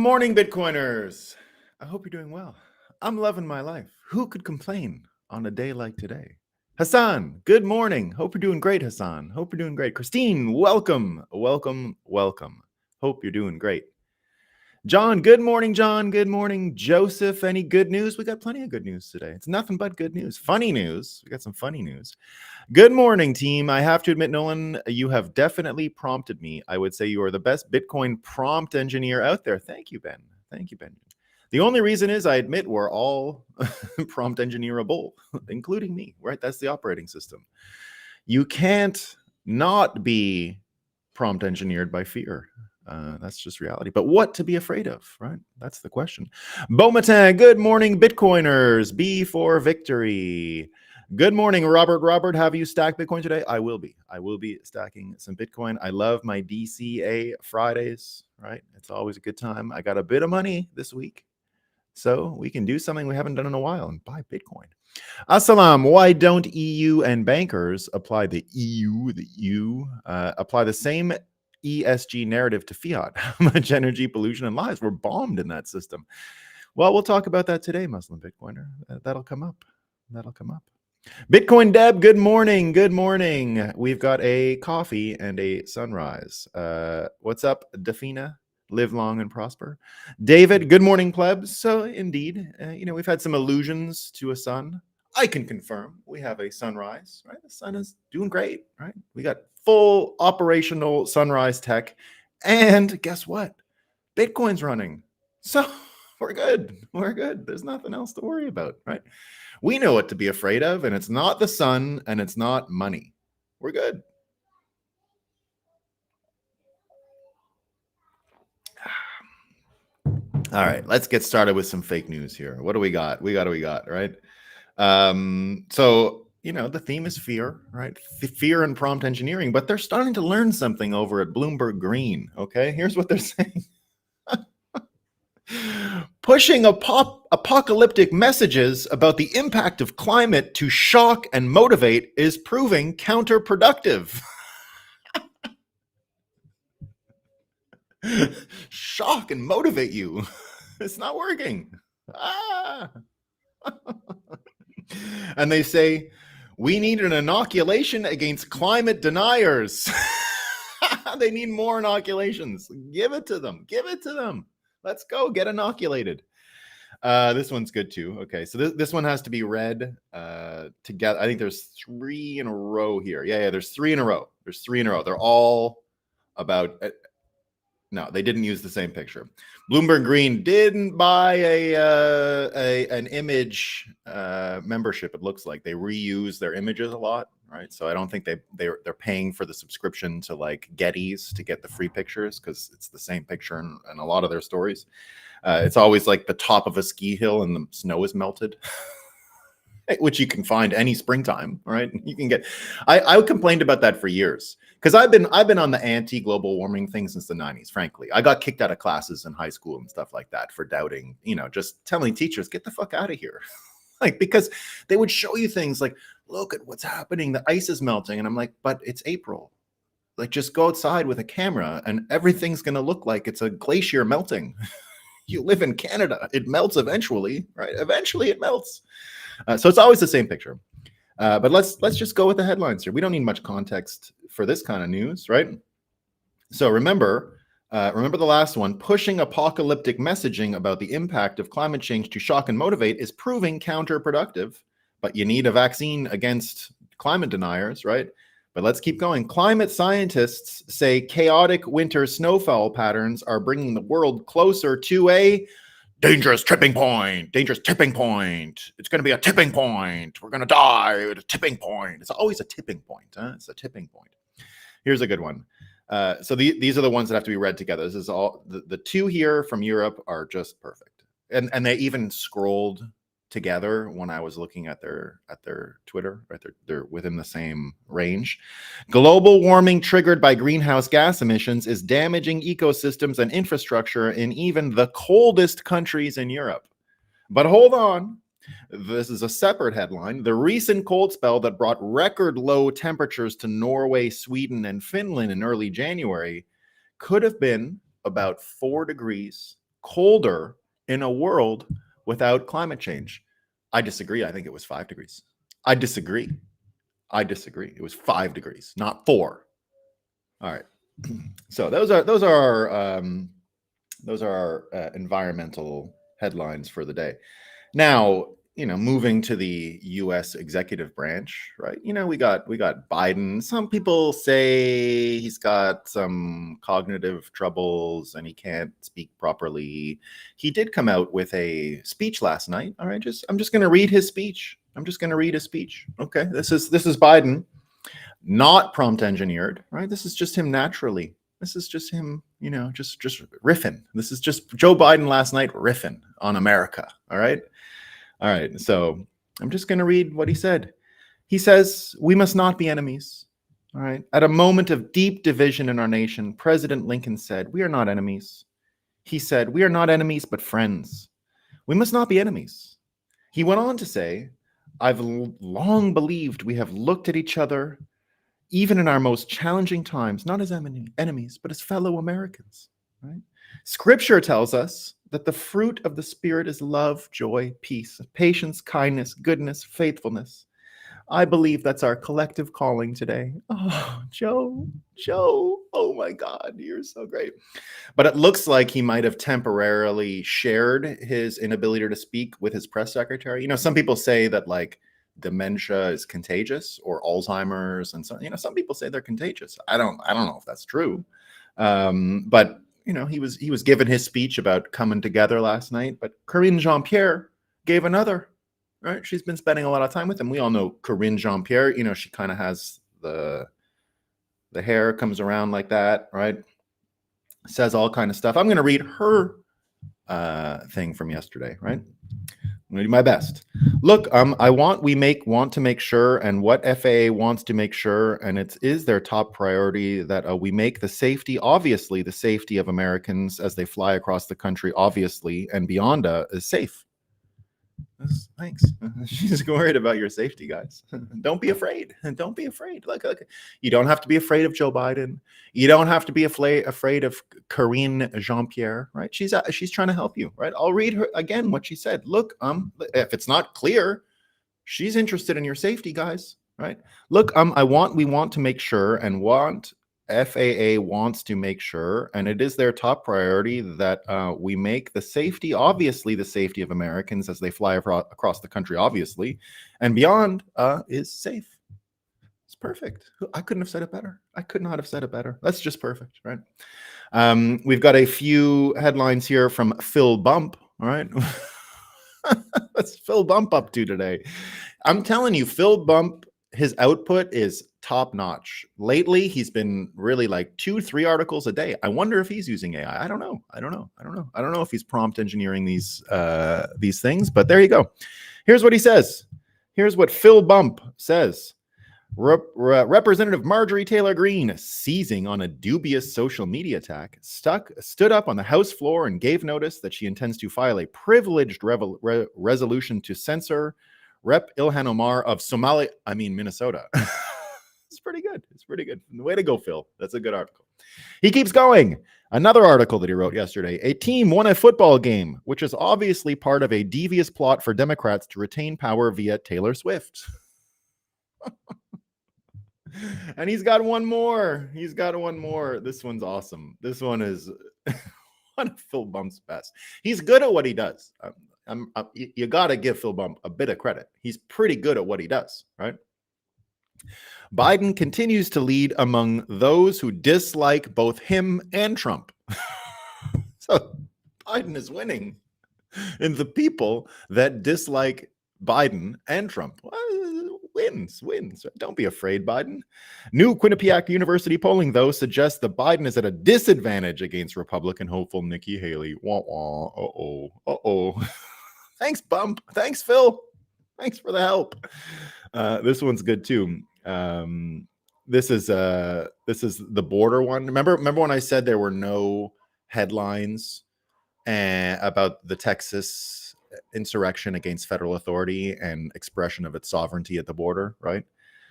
morning, Bitcoiners. I hope you're doing well. I'm loving my life. Who could complain on a day like today? Hassan, good morning. Hope you're doing great, Hassan. Hope you're doing great. Christine, welcome. Hope you're doing great. John, good morning, John. Good morning, Joseph. Any good news? We got plenty of good news today. It's nothing but good news. Funny news. We got some funny news. Good morning, team. I have to admit, Nolan, you have definitely prompted me. I would say you are the best Bitcoin prompt engineer out there. Thank you, Ben. Thank you, Ben. The only reason is I admit we're all prompt engineerable, including me, right? That's the operating system. You can't not be prompt engineered by fear. That's just reality. But what to be afraid of, right? That's the question. Bomatan, good morning, Bitcoiners. B for victory. Good morning, Robert. Robert, have you stacked Bitcoin today? I will be. I will be stacking some Bitcoin. I love my DCA Fridays, right? It's always a good time. I got a bit of money this week, so we can do something we haven't done in a while and buy Bitcoin. Assalam, why don't EU and bankers apply the apply the same ESG narrative to fiat? How much energy, pollution, and lives were bombed in that system? Well, we'll talk about that today, Muslim Bitcoiner. That'll come up. That'll come up. Bitcoin Deb, good morning. Good morning. We've got a coffee and a sunrise. What's up, Dafina? Live long and prosper. David, good morning, plebs. So indeed, we've had some allusions to a sun. I can confirm we have a sunrise, right? The sun is doing great, right? We got full operational sunrise tech. And guess what? Bitcoin's running. So we're good. We're good. There's nothing else to worry about, right? We know what to be afraid of, and it's not the sun and it's not money. We're good. All right, let's get started with some fake news here. What do we got? We got, right? So, the theme is fear, right? Fear and prompt engineering, but they're starting to learn something over at Bloomberg Green, okay? Here's what they're saying. Pushing apocalyptic messages about the impact of climate to shock and motivate is proving counterproductive. Shock and motivate you. It's not working. And they say, we need an inoculation against climate deniers. They need more inoculations. Give it to them. Give it to them. Let's go. Get inoculated. This one's good too. Okay, so this one has to be read together. I think there's 3 in a row here. Yeah, there's 3 in a row. They're all about... No, they didn't use the same picture. Bloomberg Green didn't buy an image membership. It looks like they reuse their images a lot, right? So I don't think they're paying for the subscription to like Getty's to get the free pictures, because it's the same picture in a lot of their stories. It's always like the top of a ski hill and the snow is melted. Which you can find any springtime, right? You can get. I complained about that for years, because I've been on the anti-global warming thing since the 90s. Frankly, I got kicked out of classes in high school and stuff like that for doubting. Just telling teachers, get the fuck out of here, like, because they would show you things like, look at what's happening, the ice is melting, and I'm like, but it's April. Like, just go outside with a camera, and everything's gonna look like it's a glacier melting. You live in Canada, it melts eventually, right? Eventually, it melts. So it's always the same picture. But let's just go with the headlines here. We don't need much context for this kind of news, right? So remember the last one. Pushing apocalyptic messaging about the impact of climate change to shock and motivate is proving counterproductive. But you need a vaccine against climate deniers, right? But let's keep going. Climate scientists say chaotic winter snowfall patterns are bringing the world closer to a dangerous tipping point. It's going to be a tipping point. We're going to die at a tipping point. It's always a tipping point. Huh? It's a tipping point. Here's a good one. So these are the ones that have to be read together. This is all the 2 here from Europe are just perfect. And they even scrolled together when I was looking at their Twitter, right? They're within the same range. Global warming triggered by greenhouse gas emissions is damaging ecosystems and infrastructure in even the coldest countries in Europe. But hold on, this is a separate headline. The recent cold spell that brought record low temperatures to Norway, Sweden, and Finland in early January could have been about 4 degrees colder in a world without climate change. I disagree. I think it was 5 degrees. I disagree. It was 5 degrees, not 4. All right. So those are our environmental headlines for the day. Now, moving to the U.S. executive branch, right? We got Biden. Some people say he's got some cognitive troubles and he can't speak properly. He did come out with a speech last night. All right, I'm just going to read his speech. Okay, this is Biden, not prompt engineered, right? This is just him naturally. This is just him, just riffing. This is just Joe Biden last night riffing on America. All right. So I'm just going to read what he said. He says, "We must not be enemies." All right. At a moment of deep division in our nation, President Lincoln said, "We are not enemies." He said, "We are not enemies, but friends. We must not be enemies." He went on to say, "I've long believed we have looked at each other, even in our most challenging times, not as enemies, but as fellow Americans." Right? Scripture tells us that the fruit of the Spirit is love, joy, peace, patience, kindness, goodness, faithfulness. I believe that's our collective calling today. Oh, Joe, oh my God, you're so great. But it looks like he might have temporarily shared his inability to speak with his press secretary. Some people say that dementia is contagious, or Alzheimer's, and some people say they're contagious. I don't know if that's true. But he was given his speech about coming together last night, but Karine Jean-Pierre gave another, right? She's been spending a lot of time with him. We all know Karine Jean-Pierre. She kind of has the hair comes around like that, right? Says all kind of stuff. I'm going to read her thing from yesterday, right? I'm going to do my best. Look, want to make sure, and what FAA wants to make sure, and it is their top priority, that we make the safety of Americans as they fly across the country, obviously, and beyond, is safe. Thanks. She's worried about your safety, guys. Don't be afraid. Look, you don't have to be afraid of Joe Biden. You don't have to be afraid of Karine Jean-Pierre, right? She's trying to help you, right? I'll read her again what she said. Look, if it's not clear, she's interested in your safety, guys, right? Look, we want to make sure, and FAA wants to make sure, and it is their top priority, that we make the safety of Americans as they fly across the country, obviously, and beyond, is safe. It's perfect. I couldn't have said it better. I could not have said it better. That's just perfect, right? We've got a few headlines here from Phil Bump. All right. What's Phil Bump up to today? I'm telling you, Phil Bump, his output is top notch. Lately, he's been really 2-3 articles a day. I wonder if he's using AI. I don't know. I don't know if he's prompt engineering these things, but there you go. Here's what he says. Here's what Phil Bump says. Representative Marjorie Taylor Greene, seizing on a dubious social media attack, stood up on the House floor and gave notice that she intends to file a privileged resolution to censor Rep. Ilhan Omar of Minnesota. It's pretty good. Way to go, Phil. That's a good article. He keeps going. Another article that he wrote yesterday. A team won a football game, which is obviously part of a devious plot for Democrats to retain power via Taylor Swift. And he's got one more. This one's awesome. This one is one of Phil Bump's best. He's good at what he does. You got to give Phil Bump a bit of credit. He's pretty good at what he does, right? Biden continues to lead among those who dislike both him and Trump. So Biden is winning in the people that dislike Biden and Trump. Wins. Don't be afraid, Biden. New Quinnipiac University polling, though, suggests that Biden is at a disadvantage against Republican hopeful Nikki Haley. Wah-wah. Uh-oh. Thanks, Bump. Thanks, Phil. Thanks for the help. This one's good, too. This is the border one. Remember when I said there were no headlines about the Texas insurrection against federal authority and expression of its sovereignty at the border, right?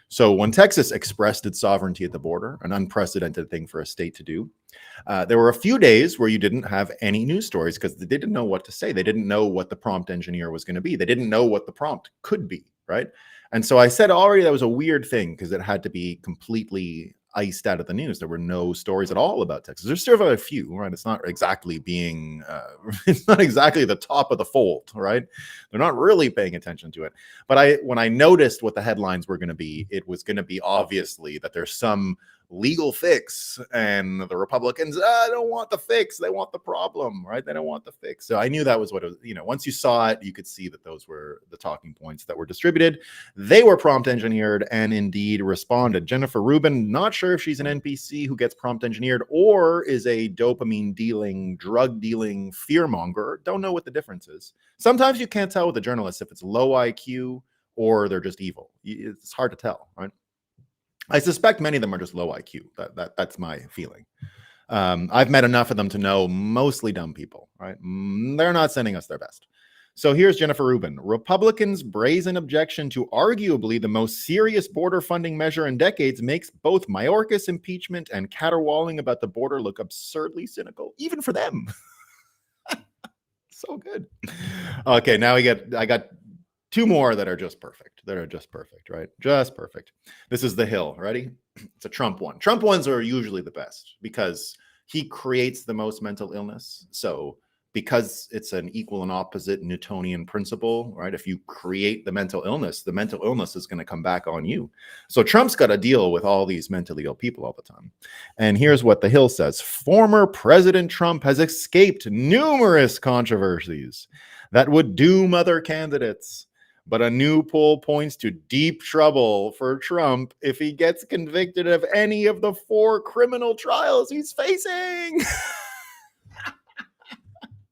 So when Texas expressed its sovereignty at the border, an unprecedented thing for a state to do, there were a few days where you didn't have any news stories because they didn't know what to say. They didn't know what the prompt engineer was going to be. They didn't know what the prompt could be, right? And so I said already that was a weird thing because it had to be completely iced out of the news. There were no stories at all about Texas. There's still a few, right? It's not exactly being, it's not exactly the top of the fold, right? They're not really paying attention to it. But when I noticed what the headlines were going to be, it was going to be obviously that there's some legal fix, and the Republicans don't want the fix, they want the problem, right? They don't want the fix. So I knew that was what it was. Once you saw it, you could see that those were the talking points that were distributed. They were prompt engineered and indeed responded. Jennifer Rubin, not sure if she's an NPC who gets prompt engineered or is a dopamine dealing, drug dealing fearmonger. Don't know what the difference is. Sometimes you can't tell with the journalists if it's low IQ or they're just evil. It's hard to tell, right? I suspect many of them are just low IQ. That's my feeling. I've met enough of them to know mostly dumb people, right? They're not sending us their best. So here's Jennifer Rubin. Republicans' brazen objection to arguably the most serious border funding measure in decades makes both Mayorkas impeachment and caterwauling about the border look absurdly cynical, even for them. So good. Okay, now I got two more that are just perfect. Right? Just perfect. This is The Hill. Ready? It's a Trump one. Trump ones are usually the best because he creates the most mental illness. So because it's an equal and opposite Newtonian principle, right? If you create the mental illness is going to come back on you. So Trump's got to deal with all these mentally ill people all the time. And here's what The Hill says. Former President Trump has escaped numerous controversies that would doom other candidates. But a new poll points to deep trouble for Trump if he gets convicted of any of the 4 criminal trials he's facing.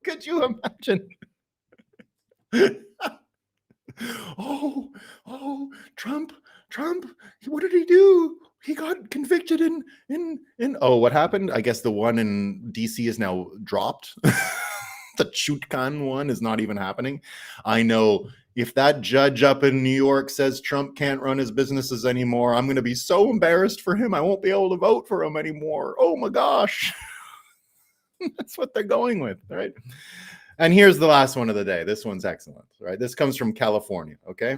Could you imagine? Oh, Trump, what did he do? He got convicted in what happened? I guess the one in DC is now dropped. The Chutkan one is not even happening. I know if that judge up in New York says Trump can't run his businesses anymore, I'm going to be so embarrassed for him. I won't be able to vote for him anymore. Oh my gosh. That's what they're going with, right? And here's the last one of the day. This one's excellent, right? This comes from California, okay?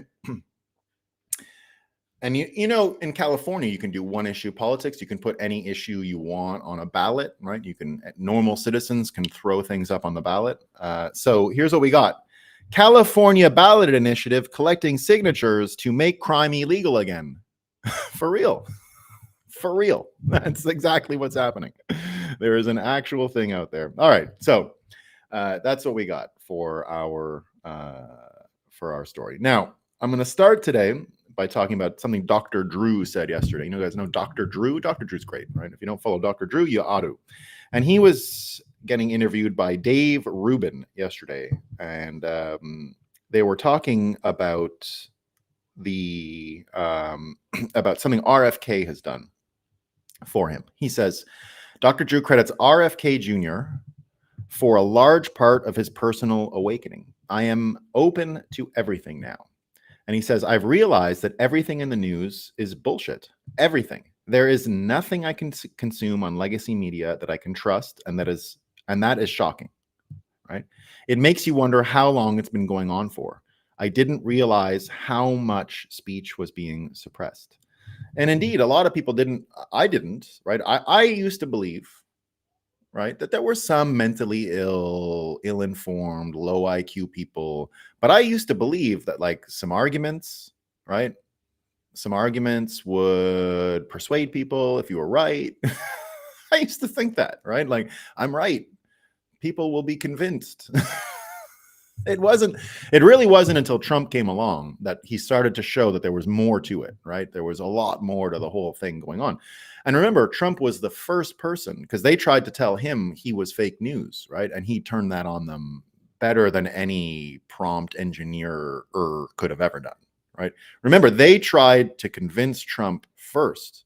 And in California, you can do one issue politics. You can put any issue you want on a ballot, right? Normal citizens can throw things up on the ballot. So here's what we got. California ballot initiative collecting signatures to make crime illegal again. For real. For real. That's exactly what's happening. There is an actual thing out there. All right. So that's what we got for our story. Now, I'm going to start today by talking about something Dr. Drew said yesterday. You guys know Dr. Drew? Dr. Drew's great, right? If you don't follow Dr. Drew, you ought to. And he was getting interviewed by Dave Rubin yesterday. And they were talking about about something RFK has done for him. He says, Dr. Drew credits RFK Jr. for a large part of his personal awakening. I am open to everything now. And he says, I've realized that everything in the news is bullshit. Everything. There is nothing I can consume on legacy media that I can trust, and that is shocking, right? It makes you wonder how long it's been going on for. I didn't realize how much speech was being suppressed. And indeed, a lot of people didn't. I didn't, right? I used to believe, right, that there were some mentally ill-informed, low IQ people. But I used to believe that some arguments, right? Some arguments would persuade people if you were right. I used to think that, right? I'm right. People will be convinced. It really wasn't until Trump came along that he started to show that there was more to it, right? There was a lot more to the whole thing going on. And remember, Trump was the first person, because they tried to tell him he was fake news, right? And he turned that on them better than any prompt engineer could have ever done, right? Remember, they tried to convince Trump first,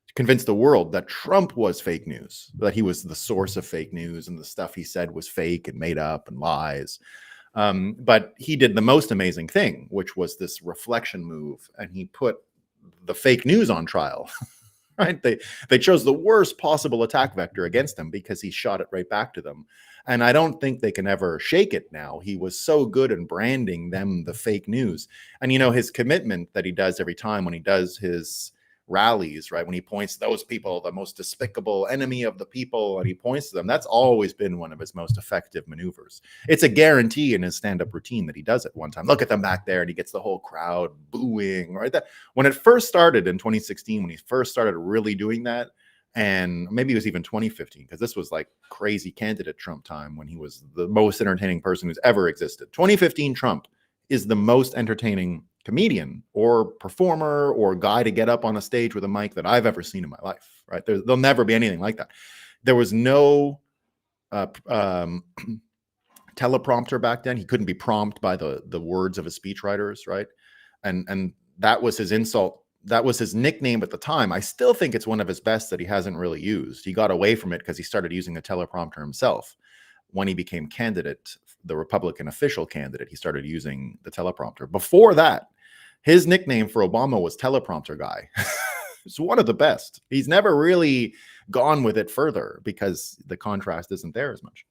to convince the world that Trump was fake news, that he was the source of fake news and the stuff he said was fake and made up and lies. But he did the most amazing thing, which was this reflection move. And he put the fake news on trial. Right? They chose the worst possible attack vector against him because he shot it right back to them. And I don't think they can ever shake it now. He was so good in branding them the fake news. And his commitment that he does every time when he does his rallies, right? When he points those people, the most despicable enemy of the people, and he points to them, that's always been one of his most effective maneuvers. It's a guarantee in his stand-up routine that he does it one time. Look at them back there, and he gets the whole crowd booing, right? That when it first started in 2016, when he first started really doing that, and maybe it was even 2015, because this was like crazy candidate Trump time when he was the most entertaining person who's ever existed. 2015 Trump is the most entertaining comedian or performer or guy to get up on a stage with a mic that I've ever seen in my life, right? There'll never be anything like that. There was no teleprompter back then. He couldn't be prompted by the words of his speechwriters, right? And that was his insult. That was his nickname at the time. I still think it's one of his best that he hasn't really used. He got away from it because he started using a teleprompter himself. When he became candidate, the Republican official candidate, he started using the teleprompter. Before that, his nickname for Obama was teleprompter guy. It's one of the best. He's never really gone with it further because the contrast isn't there as much.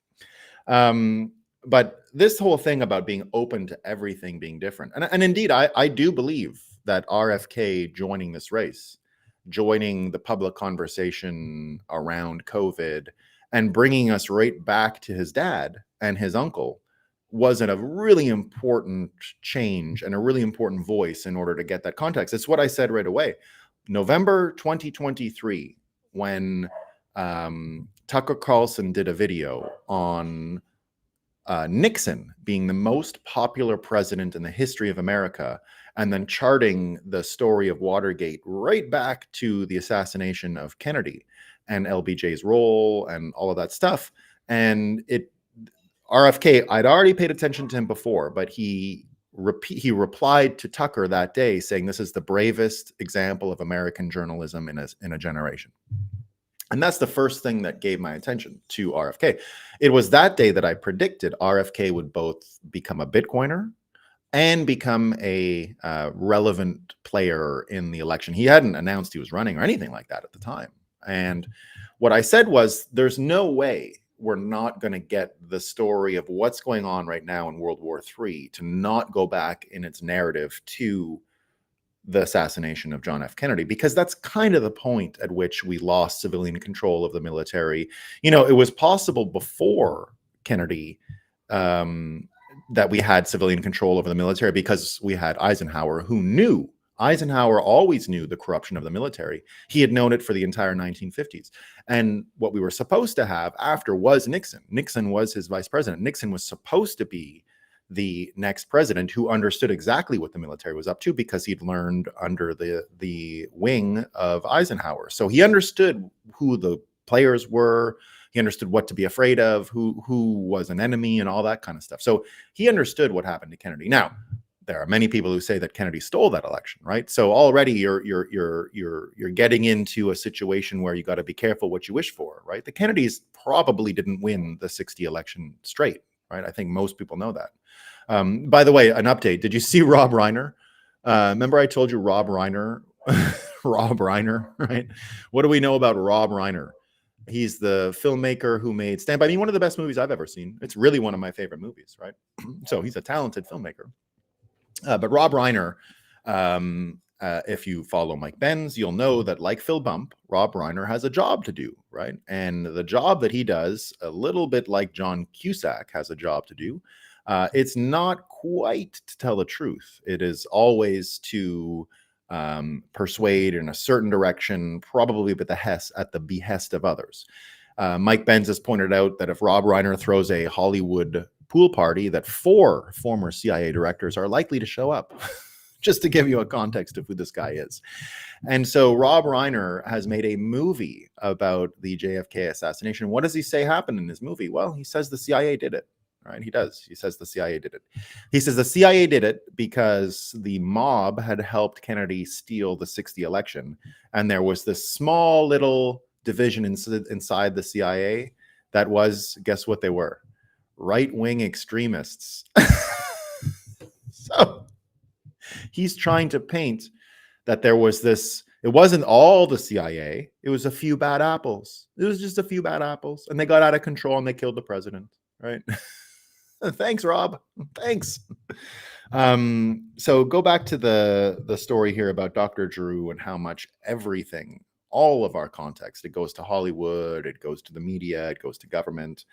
But this whole thing about being open to everything being different. And indeed, I do believe that RFK joining this race, joining the public conversation around COVID, and bringing us right back to his dad and his uncle was a really important change and a really important voice in order to get that context. It's what I said right away. November 2023, when Tucker Carlson did a video on Nixon being the most popular president in the history of America, and then charting the story of Watergate right back to the assassination of Kennedy and LBJ's role and all of that stuff. And RFK, I'd already paid attention to him before, but he replied to Tucker that day saying, this is the bravest example of American journalism in a generation. And that's the first thing that gave my attention to RFK. It was that day that I predicted RFK would both become a Bitcoiner and become a relevant player in the election. He hadn't announced he was running or anything like that at the time. And what I said was, there's no way we're not going to get the story of what's going on right now in World War III to not go back in its narrative to the assassination of John F. Kennedy, because that's kind of the point at which we lost civilian control of the military. It was possible before Kennedy that we had civilian control over the military because we had Eisenhower, who knew. Eisenhower always knew the corruption of the military. He had known it for the entire 1950s. And what we were supposed to have after was Nixon. Nixon was his vice president. Nixon was supposed to be the next president who understood exactly what the military was up to because he'd learned under the wing of Eisenhower. So he understood who the players were. He understood what to be afraid of, who was an enemy, and all that kind of stuff. So he understood what happened to Kennedy. Now, there are many people who say that Kennedy stole that election, right? So already you're getting into a situation where you got to be careful what you wish for, right? The Kennedys probably didn't win the 60 election straight, right? I think most people know that. By the way, an update. Did you see Rob Reiner? Remember I told you Rob Reiner, right? What do we know about Rob Reiner? He's the filmmaker who made Stand By Me, one of the best movies I've ever seen. It's really one of my favorite movies, right? So he's a talented filmmaker. But Rob Reiner, if you follow Mike Benz, you'll know that like Phil Bump, Rob Reiner has a job to do, right? And the job that he does, a little bit like John Cusack has a job to do, it's not quite to tell the truth. It is always to persuade in a certain direction, probably at the behest of others. Mike Benz has pointed out that if Rob Reiner throws a Hollywood pool party, that 4 former CIA directors are likely to show up, just to give you a context of who this guy is. And so Rob Reiner has made a movie about the JFK assassination. What does he say happened in his movie? Well, he says the CIA did it. Right? He does. He says the CIA did it. He says the CIA did it because the mob had helped Kennedy steal the 60 election. And there was this small little division inside the CIA that was, guess what they were? Right-wing extremists. So he's trying to paint that there was this, it wasn't all the CIA, it was a few bad apples. It was just a few bad apples, and they got out of control and they killed the president, right? Thanks, Rob. Thanks. So go back to the story here about Dr. Drew and how much everything, all of our context, it goes to Hollywood, it goes to the media, it goes to government.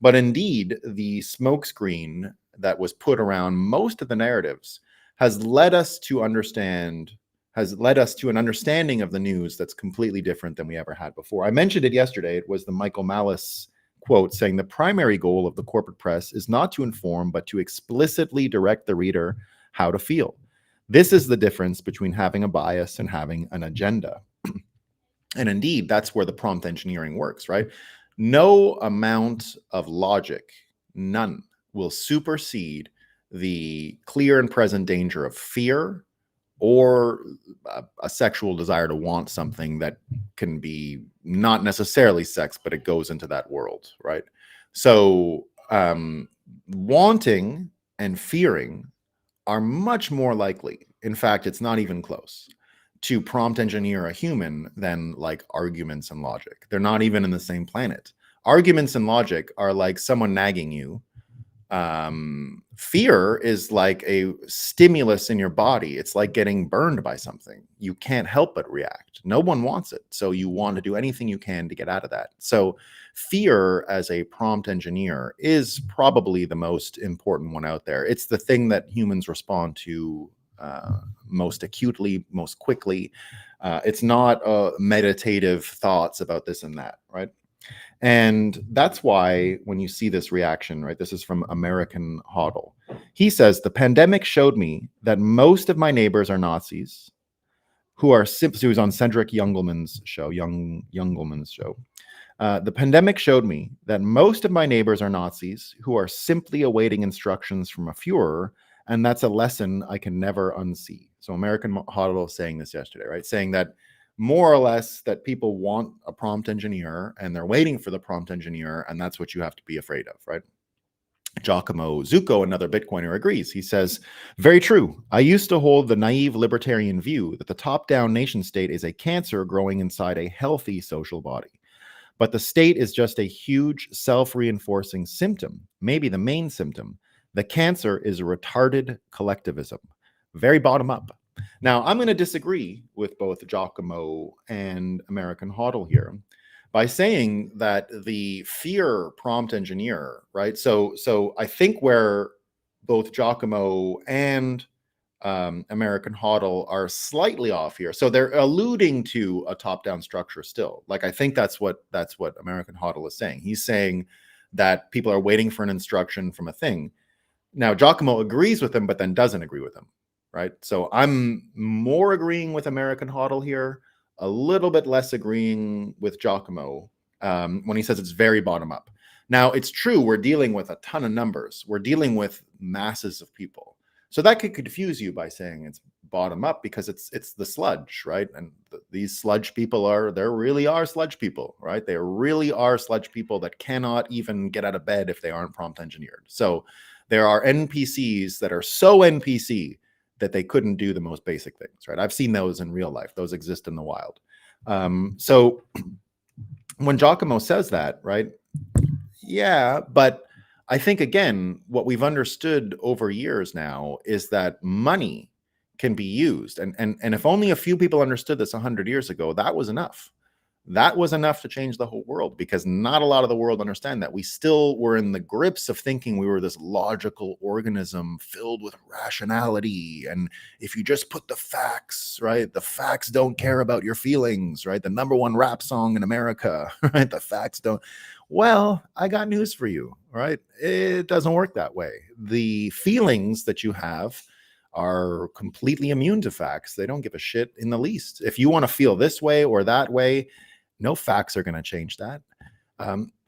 But indeed, the smokescreen that was put around most of the narratives has led us to an understanding of the news that's completely different than we ever had before. I mentioned it yesterday. It was the Michael Malice quote saying the primary goal of the corporate press is not to inform, but to explicitly direct the reader how to feel. This is the difference between having a bias and having an agenda. And indeed, that's where the prompt engineering works, right? No amount of logic, none, will supersede the clear and present danger of fear or a sexual desire to want something that can be not necessarily sex, but it goes into that world, right? So wanting and fearing are much more likely, in fact, it's not even close, to prompt engineer a human than like arguments and logic. They're not even in the same planet. Arguments and logic are like someone nagging you. Fear is like a stimulus in your body. It's like getting burned by something. You can't help but react. No one wants it. So you want to do anything you can to get out of that. So fear as a prompt engineer is probably the most important one out there. It's the thing that humans respond to most acutely, most quickly. It's not meditative thoughts about this and that, right? And that's why when you see this reaction, right, this is from American Hodl. He says, the pandemic showed me that most of my neighbors are Nazis who are simply, he was on Cedric Youngelman's show, the pandemic showed me that most of my neighbors are Nazis who are simply awaiting instructions from a Fuhrer, and that's a lesson I can never unsee. So American Hodl saying this yesterday, right, saying that more or less that people want a prompt engineer and they're waiting for the prompt engineer, and that's what you have to be afraid of, right? Giacomo Zucco, another Bitcoiner, agrees. He says, very true. I used to hold the naive libertarian view that the top-down nation state is a cancer growing inside a healthy social body. But the state is just a huge self-reinforcing symptom, maybe the main symptom. The cancer is retarded collectivism, very bottom up. Now, I'm going to disagree with both Giacomo and American Hodl here by saying that the fear prompt engineer, right? So I think where both Giacomo and American Hodl are slightly off here. So they're alluding to a top-down structure still. Like, I think that's what American Hodl is saying. He's saying that people are waiting for an instruction from a thing. Now, Giacomo agrees with him, but then doesn't agree with him. Right. So I'm more agreeing with American Hodl here, a little bit less agreeing with Giacomo when he says it's very bottom up. Now, it's true, we're dealing with a ton of numbers. We're dealing with masses of people. So that could confuse you by saying it's bottom up because it's the sludge, right? And these sludge people really are sludge people, right? They really are sludge people that cannot even get out of bed if they aren't prompt engineered. So there are NPCs that are so NPC that they couldn't do the most basic things, right? I've seen those in real life. Those exist in the wild. So when Giacomo says that, right? Yeah, but I think, again, what we've understood over years now is that money can be used. And if only a few people understood this 100 years ago, that was enough. That was enough to change the whole world, because not a lot of the world understand that. We still were in the grips of thinking we were this logical organism filled with rationality. And if you just put the facts, right, the facts don't care about your feelings, right? The number one rap song in America, right? The facts don't. Well, I got news for you, right? It doesn't work that way. The feelings that you have are completely immune to facts. They don't give a shit in the least. If you want to feel this way or that way, no facts are going to change that.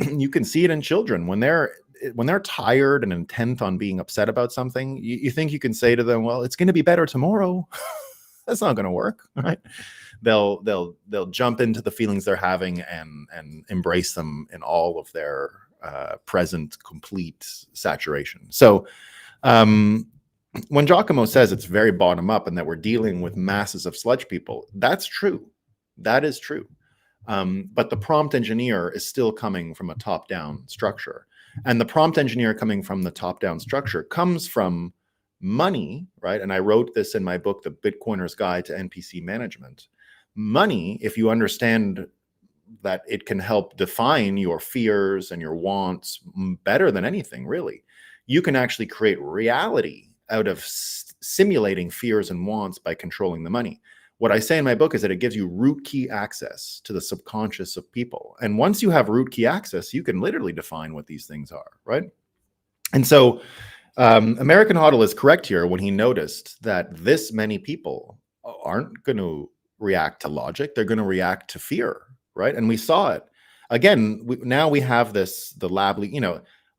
You can see it in children when they're tired and intent on being upset about something. You think you can say to them, "Well, it's going to be better tomorrow." That's not going to work, right? They'll jump into the feelings they're having and embrace them in all of their present complete saturation. So when Giacomo says it's very bottom up and that we're dealing with masses of sludge people, that's true. That is true. But the prompt engineer is still coming from a top-down structure. And the prompt engineer coming from the top-down structure comes from money, right? And I wrote this in my book, The Bitcoiner's Guide to NPC Management. Money, if you understand that it can help define your fears and your wants better than anything, really, you can actually create reality out of simulating fears and wants by controlling the money. What I say in my book is that it gives you root key access to the subconscious of people. And once you have root key access, you can literally define what these things are, right? And so American Hodl is correct here when he noticed that this many people aren't going to react to logic. They're going to react to fear, right? And we saw it. Again, now we have this, the lab,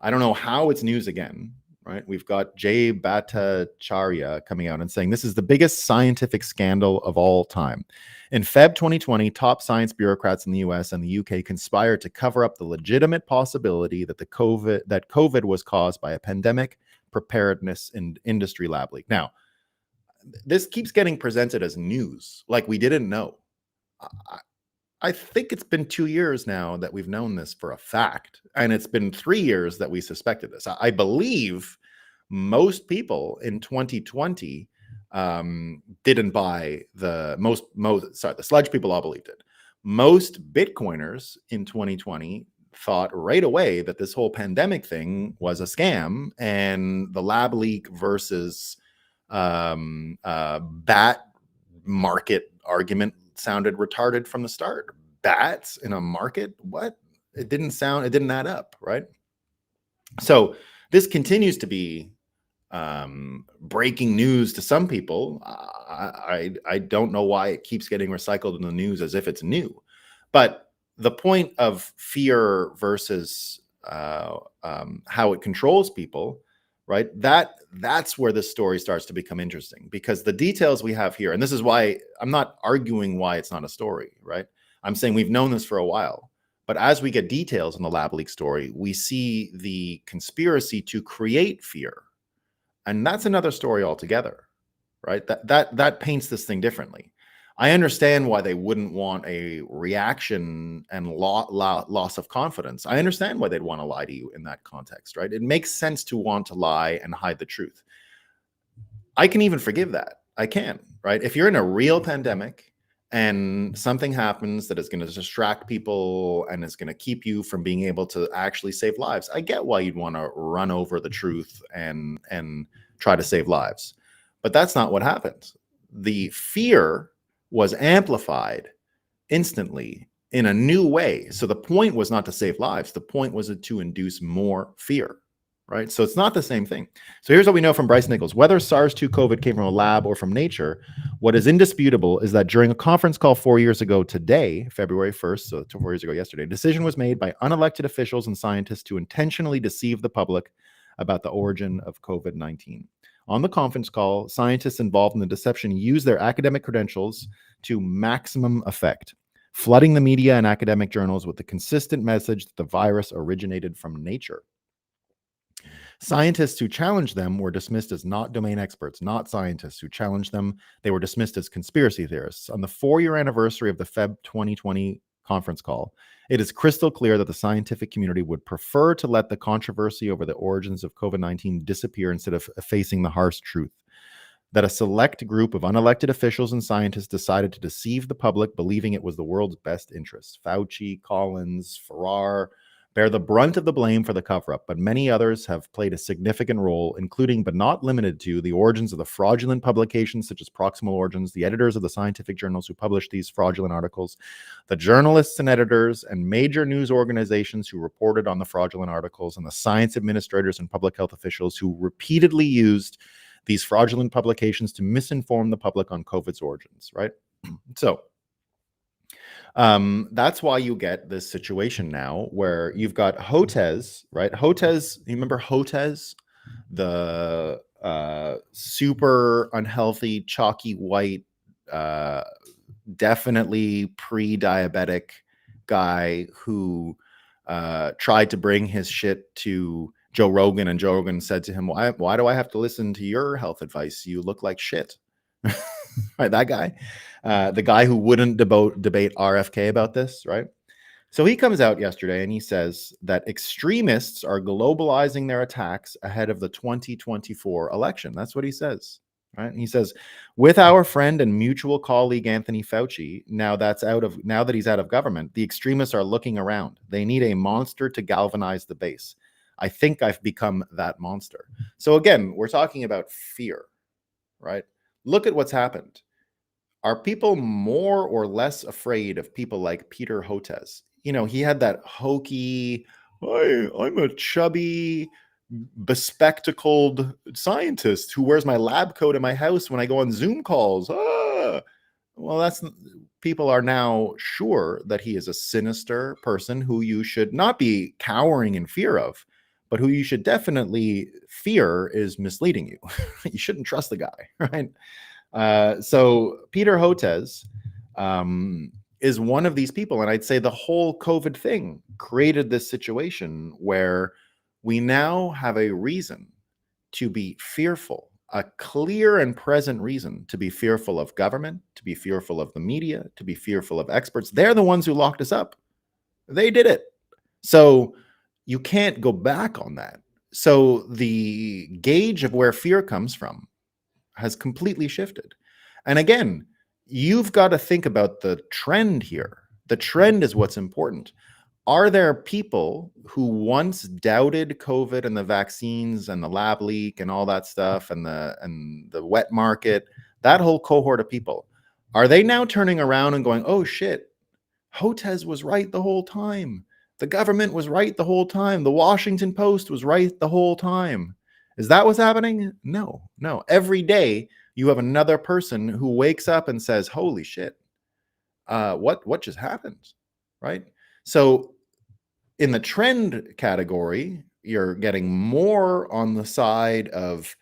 I don't know how it's news again, right? We've got Jay Bhattacharya coming out and saying this is the biggest scientific scandal of all time. In Feb 2020, top science bureaucrats in the US and the UK conspired to cover up the legitimate possibility that COVID was caused by a pandemic preparedness and industry lab leak. Now, this keeps getting presented as news, like we didn't know. I think it's been 2 years now that we've known this for a fact, and it's been 3 years that we suspected this. I believe most people in 2020 didn't buy the sludge people all believed it. Most Bitcoiners in 2020 thought right away that this whole pandemic thing was a scam, and the lab leak versus bat market argument sounded retarded from the start. Bats in a market? What? It didn't add up, right? So this continues to be breaking news to some people. I don't know why it keeps getting recycled in the news as if it's new. But the point of fear versus how it controls people, right? That's where this story starts to become interesting, because the details we have here, and this is why I'm not arguing why it's not a story, right? I'm saying we've known this for a while, but as we get details on the lab leak story, we see the conspiracy to create fear, and that's another story altogether, right? That paints this thing differently. I understand why they wouldn't want a reaction and loss of confidence. I understand why they'd want to lie to you in that context, right? It makes sense to want to lie and hide the truth. I can even forgive that. I can, right? If you're in a real pandemic and something happens that is going to distract people and is going to keep you from being able to actually save lives, I get why you'd want to run over the truth and try to save lives. But that's not what happened. The fear was amplified instantly in a new way. So the point was not to save lives. The point was to induce more fear, right? So it's not the same thing. So here's what we know from Bryce Nichols. Whether SARS-2 COVID came from a lab or from nature, what is indisputable is that during a conference call 4 years ago today, February 1st, so 4 years ago yesterday, a decision was made by unelected officials and scientists to intentionally deceive the public about the origin of COVID-19. On the conference call, scientists involved in the deception used their academic credentials to maximum effect, flooding the media and academic journals with the consistent message that the virus originated from nature. Scientists who challenged them were dismissed as not domain experts. Not scientists who challenged them, they were dismissed as conspiracy theorists. On the 4-year anniversary of the Feb 2020 conference call, it is crystal clear that the scientific community would prefer to let the controversy over the origins of COVID-19 disappear instead of facing the harsh truth. That a select group of unelected officials and scientists decided to deceive the public, believing it was the world's best interests. Fauci, Collins, Farrar bear the brunt of the blame for the cover-up, but many others have played a significant role, including but not limited to the origins of the fraudulent publications such as Proximal Origins, the editors of the scientific journals who published these fraudulent articles, the journalists and editors and major news organizations who reported on the fraudulent articles, and the science administrators and public health officials who repeatedly used these fraudulent publications to misinform the public on COVID's origins, right? So that's why you get this situation now where you've got Hotez, right? Hotez, you remember Hotez, the super unhealthy, chalky white, definitely pre-diabetic guy who tried to bring his shit to Joe Rogan, and Joe Rogan said to him, why do I have to listen to your health advice? You look like shit. Right, that guy, the guy who wouldn't debate RFK about this, right? So he comes out yesterday and he says that extremists are globalizing their attacks ahead of the 2024 election. That's what he says, right? And he says, with our friend and mutual colleague Anthony Fauci, now that he's out of government, the extremists are looking around. They need a monster to galvanize the base. I think I've become that monster. So again, we're talking about fear, right? Look at what's happened. Are people more or less afraid of people like Peter Hotez? You know, he had that hokey, I'm a chubby, bespectacled scientist who wears my lab coat in my house when I go on Zoom calls. Well, people are now sure that he is a sinister person who you should not be cowering in fear of, but who you should definitely fear is misleading you. You shouldn't trust the guy, right? So Peter Hotez is one of these people. And I'd say the whole COVID thing created this situation where we now have a reason to be fearful, a clear and present reason to be fearful of government, to be fearful of the media, to be fearful of experts. They're the ones who locked us up. They did it. So you can't go back on that. So the gauge of where fear comes from has completely shifted. And again, you've got to think about the trend here. The trend is what's important. Are there people who once doubted COVID and the vaccines and the lab leak and all that stuff and the wet market, that whole cohort of people, are they now turning around and going, oh shit, Hotez was right the whole time. The government was right the whole time. The Washington Post was right the whole time. Is that what's happening? No. Every day you have another person who wakes up and says, holy shit, what just happened, right? So in the trend category, you're getting more on the side of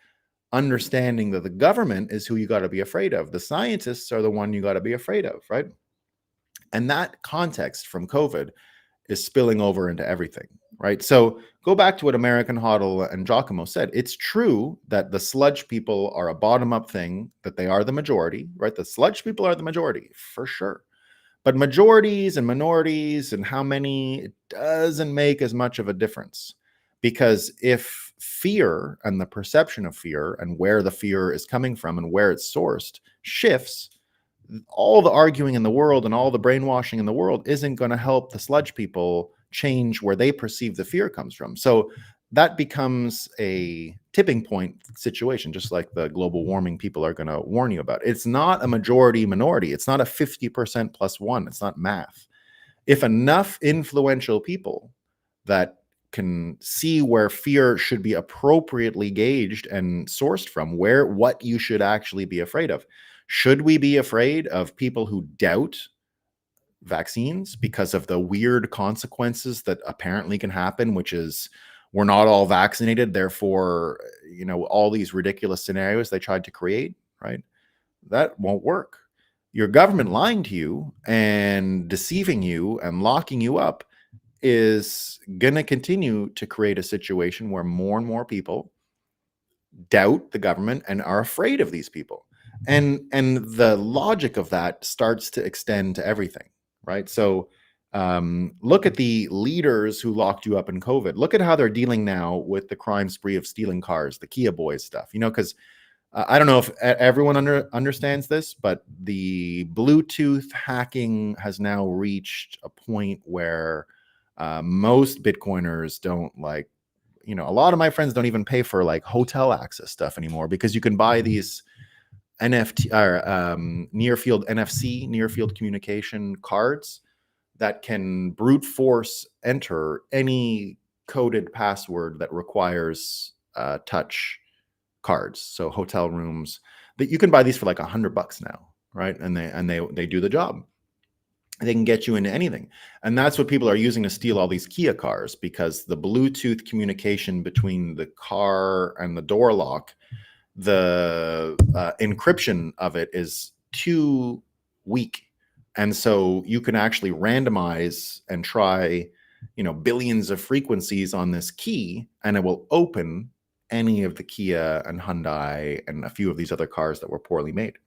understanding that the government is who you got to be afraid of. The scientists are the one you got to be afraid of, right? And that context from COVID is spilling over into everything, right? So go back to what American Hoddle and Giacomo said. It's true that the sludge people are a bottom-up thing, that they are the majority, right? The sludge people are the majority, for sure. But majorities and minorities and how many, it doesn't make as much of a difference. Because if fear and the perception of fear and where the fear is coming from and where it's sourced shifts, all the arguing in the world and all the brainwashing in the world isn't going to help the sludge people change where they perceive the fear comes from. So that becomes a tipping point situation, just like the global warming people are going to warn you about. It's not a majority minority. It's not a 50% plus one. It's not math. If enough influential people that can see where fear should be appropriately gauged and sourced from, what you should actually be afraid of. Should we be afraid of people who doubt vaccines because of the weird consequences that apparently can happen, which is we're not all vaccinated, therefore, all these ridiculous scenarios they tried to create, right? That won't work. Your government lying to you and deceiving you and locking you up is going to continue to create a situation where more and more people doubt the government and are afraid of these people. And the logic of that starts to extend to everything, right? So look at the leaders who locked you up in COVID. Look at how they're dealing now with the crime spree of stealing cars, the Kia Boys stuff, because I don't know if everyone understands this, but the Bluetooth hacking has now reached a point where most Bitcoiners don't a lot of my friends don't even pay for hotel access stuff anymore because you can buy these NFT or near field NFC, near field communication cards that can brute force enter any coded password that requires touch cards. So hotel rooms that you can buy these for like $100 now, right? And they do the job. They can get you into anything. And that's what people are using to steal all these Kia cars, because the Bluetooth communication between the car and the door lock, the encryption of it is too weak. And so you can actually randomize and try billions of frequencies on this key, and it will open any of the Kia and Hyundai and a few of these other cars that were poorly made.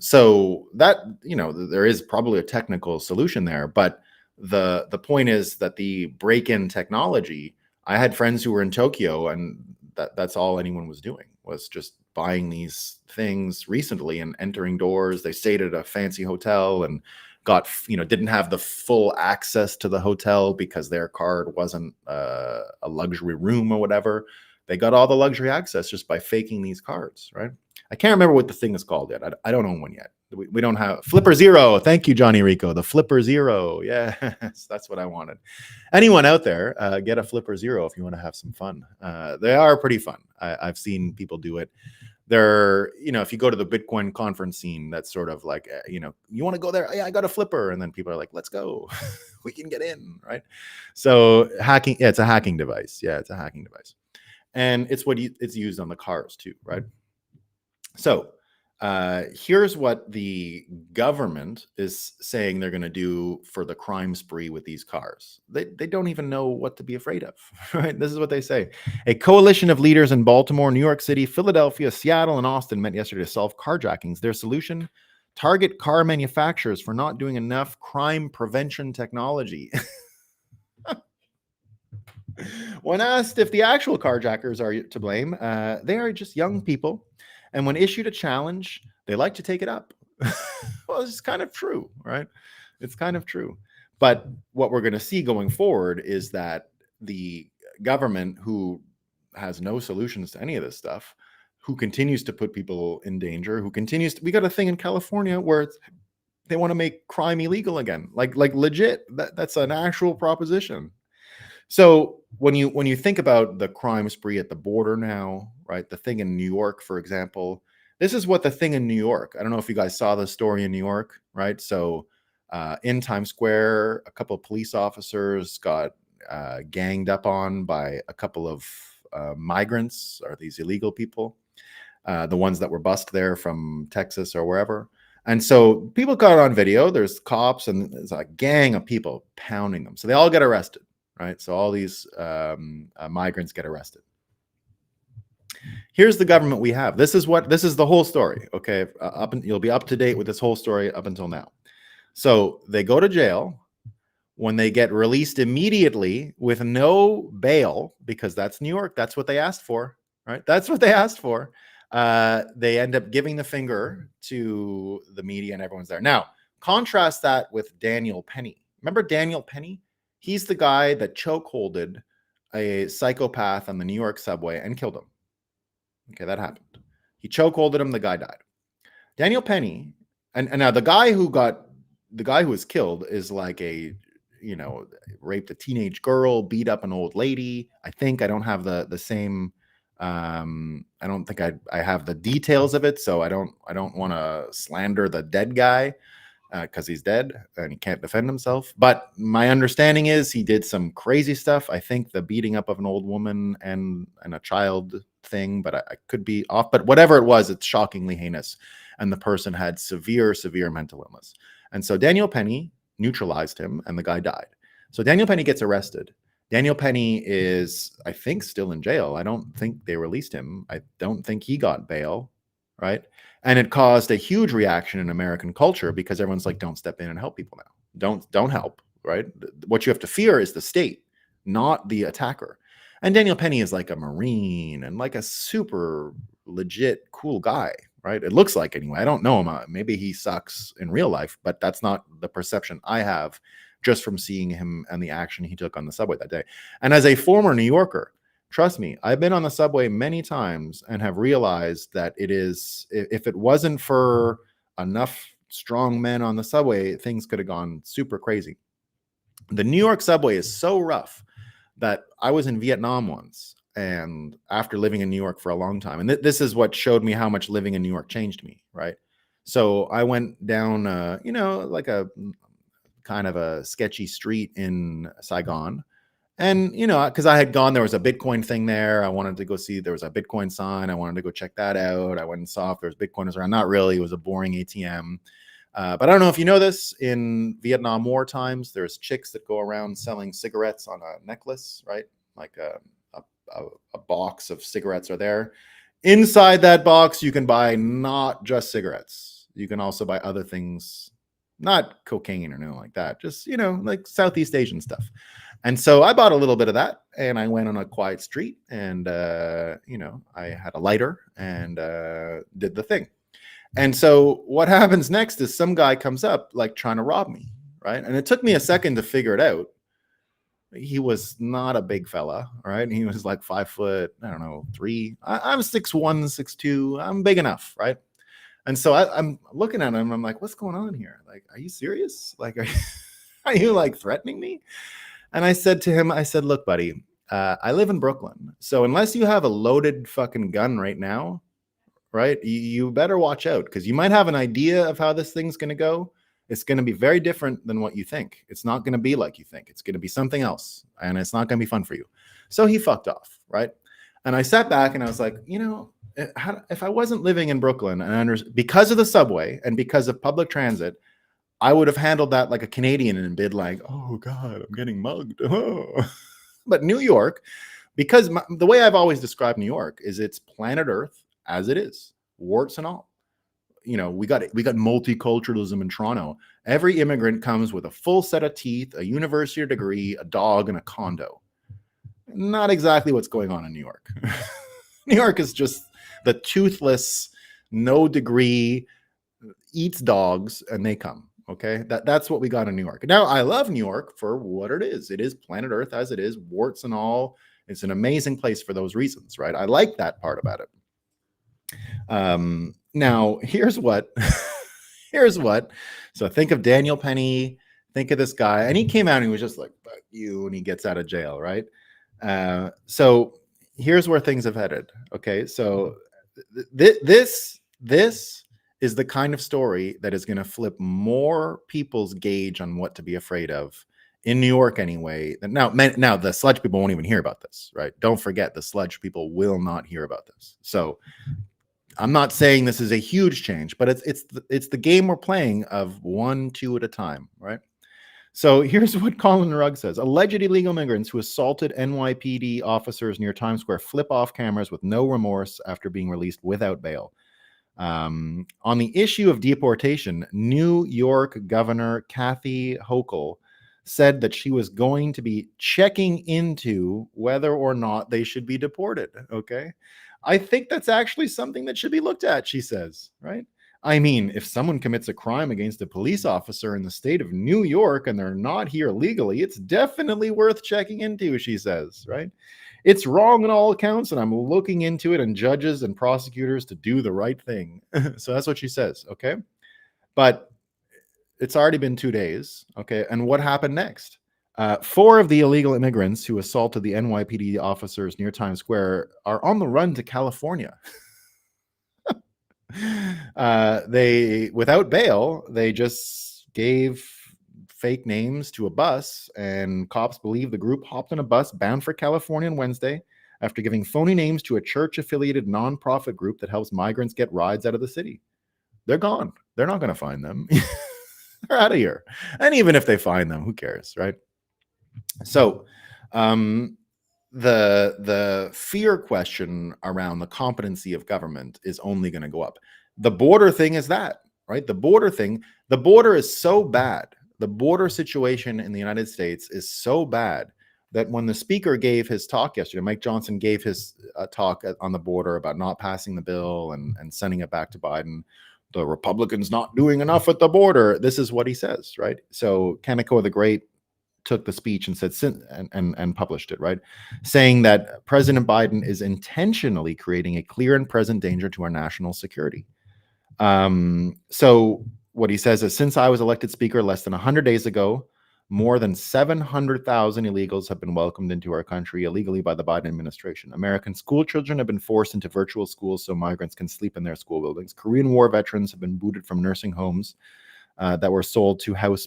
So that, there is probably a technical solution there, but the point is that the break-in technology, I had friends who were in Tokyo, and that's all anyone was doing, was just buying these things recently and entering doors. They stayed at a fancy hotel and got, didn't have the full access to the hotel because their card wasn't a luxury room or whatever. They got all the luxury access just by faking these cards, right? I can't remember what the thing is called yet. I don't own one yet. We don't have Flipper Zero. Thank you, Johnny Rico. The Flipper Zero. Yes, that's what I wanted. Anyone out there, get a Flipper Zero if you want to have some fun. They are pretty fun. I've seen people do it. They're, if you go to the Bitcoin conference scene, that's sort of like, you want to go there? Yeah, I got a Flipper. And then people are like, let's go. We can get in, right? So hacking, it's a hacking device. Yeah, it's a hacking device. And it's it's used on the cars too, right? So here's what the government is saying they're going to do for the crime spree with these cars. They don't even know what to be afraid of, right? This is what they say. A coalition of leaders in Baltimore, New York City, Philadelphia, Seattle, and Austin met yesterday to solve carjackings. Their solution: target car manufacturers for not doing enough crime prevention technology. When asked if the actual carjackers are to blame, they are just young people. And when issued a challenge, they like to take it up. Well, it's kind of true, right? It's kind of true. But what we're going to see going forward is that the government, who has no solutions to any of this stuff, who continues to put people in danger, we got a thing in California where they want to make crime illegal again, like legit. That's an actual proposition. So when you think about the crime spree at the border now, right? The thing in New York, for example, this is what the thing in New York. I don't know if you guys saw the story in New York, right? So in Times Square, a couple of police officers got ganged up on by a couple of migrants, or these illegal people, the ones that were bussed there from Texas or wherever. And so people got on video. There's cops, and there's a gang of people pounding them. So they all get arrested. Right, so all these migrants get arrested. Here's the government we have. This is the whole story. Okay, you'll be up to date with this whole story up until now. So they go to jail. When they get released immediately with no bail, because that's New York, that's what they asked for, right? That's what they asked for. They end up giving the finger to the media, and everyone's there. Now, contrast that with Daniel Penny. Remember Daniel Penny? He's the guy that chokeholded a psychopath on the New York subway and killed him. Okay, that happened. He chokeholded him. The guy died. Daniel Penny, and now the guy who was killed is like raped a teenage girl, beat up an old lady. I don't have the same. I don't think I have the details of it, so I don't want to slander the dead guy, because he's dead and he can't defend himself. But my understanding is he did some crazy stuff. I think the beating up of an old woman and a child thing, but I could be off. But whatever it was, it's shockingly heinous. And the person had severe mental illness. And so Daniel Penny neutralized him, and the guy died. So Daniel Penny gets arrested. Daniel Penny is, I think, still in jail. I don't think they released him. I don't think he got bail, right? And it caused a huge reaction in American culture, because everyone's like, don't step in and help people now. Don't help, right? What you have to fear is the state, not the attacker. And Daniel Penny is like a Marine and like a super legit cool guy, right? It looks like, anyway. I don't know him. Maybe he sucks in real life, but that's not the perception I have just from seeing him and the action he took on the subway that day. And as a former New Yorker, trust me, I've been on the subway many times and have realized that it is, if it wasn't for enough strong men on the subway, things could have gone super crazy. The New York subway is so rough that I was in Vietnam once, and after living in New York for a long time, and this is what showed me how much living in New York changed me, right? So I went down, like a kind of a sketchy street in Saigon. And, because I had gone, there was a Bitcoin thing there. I wanted to go see, there was a Bitcoin sign. I wanted to go check that out. I went and saw if there was Bitcoiners around. Not really. It was a boring ATM. But I don't know if you know this. In Vietnam War times, there's chicks that go around selling cigarettes on a necklace, right? Like a box of cigarettes are there. Inside that box, you can buy not just cigarettes. You can also buy other things, not cocaine or anything like that. Just, like Southeast Asian stuff. And so I bought a little bit of that, and I went on a quiet street, and I had a lighter and did the thing. And so what happens next is some guy comes up like trying to rob me, right? And it took me a second to figure it out. He was not a big fella, right? He was like 5 foot, I don't know, 3. I'm 6'1", 6'2". I'm big enough, right? And so I'm looking at him. I'm like, what's going on here? Like, are you serious? Like, are you like threatening me? And I said to him, look, buddy, I live in Brooklyn. So unless you have a loaded fucking gun right now, right, you better watch out, because you might have an idea of how this thing's going to go. It's going to be very different than what you think. It's not going to be like you think. It's going to be something else, and it's not going to be fun for you. So he fucked off, right? And I sat back and I was like, if I wasn't living in Brooklyn and because of the subway and because of public transit, I would have handled that like a Canadian and been like, oh God, I'm getting mugged. Oh. But New York, because the way I've always described New York is it's planet Earth as it is, warts and all. We got multiculturalism in Toronto. Every immigrant comes with a full set of teeth, a university degree, a dog, and a condo. Not exactly what's going on in New York. New York is just the toothless, no degree, eats dogs, and they come. Okay, that's what we got in New York. Now, I love New York for what it is. It is planet Earth as it is, warts and all. It's an amazing place for those reasons, right? I like that part about it. Now, here's what. So think of Daniel Penny. Think of this guy, and he came out and he was just like, "Fuck you," and he gets out of jail, right? So here's where things have headed. Okay, so this is the kind of story that is going to flip more people's gauge on what to be afraid of in New York anyway. Now the sludge people won't even hear about this, right? Don't forget, the sludge people will not hear about this. So I'm not saying this is a huge change, but it's the game we're playing of 1, 2 at a time, right? So here's what Colin Rugg says. Alleged illegal immigrants who assaulted NYPD officers near Times Square flip off cameras with no remorse after being released without bail. On the issue of deportation, New York Governor Kathy Hochul said that she was going to be checking into whether or not they should be deported. Okay. I think that's actually something that should be looked at, she says, right? I mean, if someone commits a crime against a police officer in the state of New York and they're not here legally, it's definitely worth checking into, she says, right? It's wrong on all accounts, and I'm looking into it, and judges and prosecutors to do the right thing. So that's what she says, okay? But it's already been 2 days, okay? And what happened next? 4 of the illegal immigrants who assaulted the NYPD officers near Times Square are on the run to California. They, without bail, they just gave fake names to a bus, and cops believe the group hopped on a bus bound for California on Wednesday after giving phony names to a church-affiliated nonprofit group that helps migrants get rides out of the city. They're gone. They're not going to find them. They're out of here. And even if they find them, who cares, right? So the fear question around the competency of government is only going to go up. The border thing is that, right? The border is so bad. The border situation in the United States is so bad that when the speaker gave his talk yesterday, Mike Johnson gave his talk on the border about not passing the bill and sending it back to Biden, the Republicans not doing enough at the border. This is what he says, right? So Kaneko the Great took the speech and said and published it, right? Saying that President Biden is intentionally creating a clear and present danger to our national security. So what he says is, since I was elected speaker less than 100 days ago, more than 700,000 illegals have been welcomed into our country illegally by the Biden administration. American school children have been forced into virtual schools so migrants can sleep in their school buildings. Korean War veterans have been booted from nursing homes that were sold to house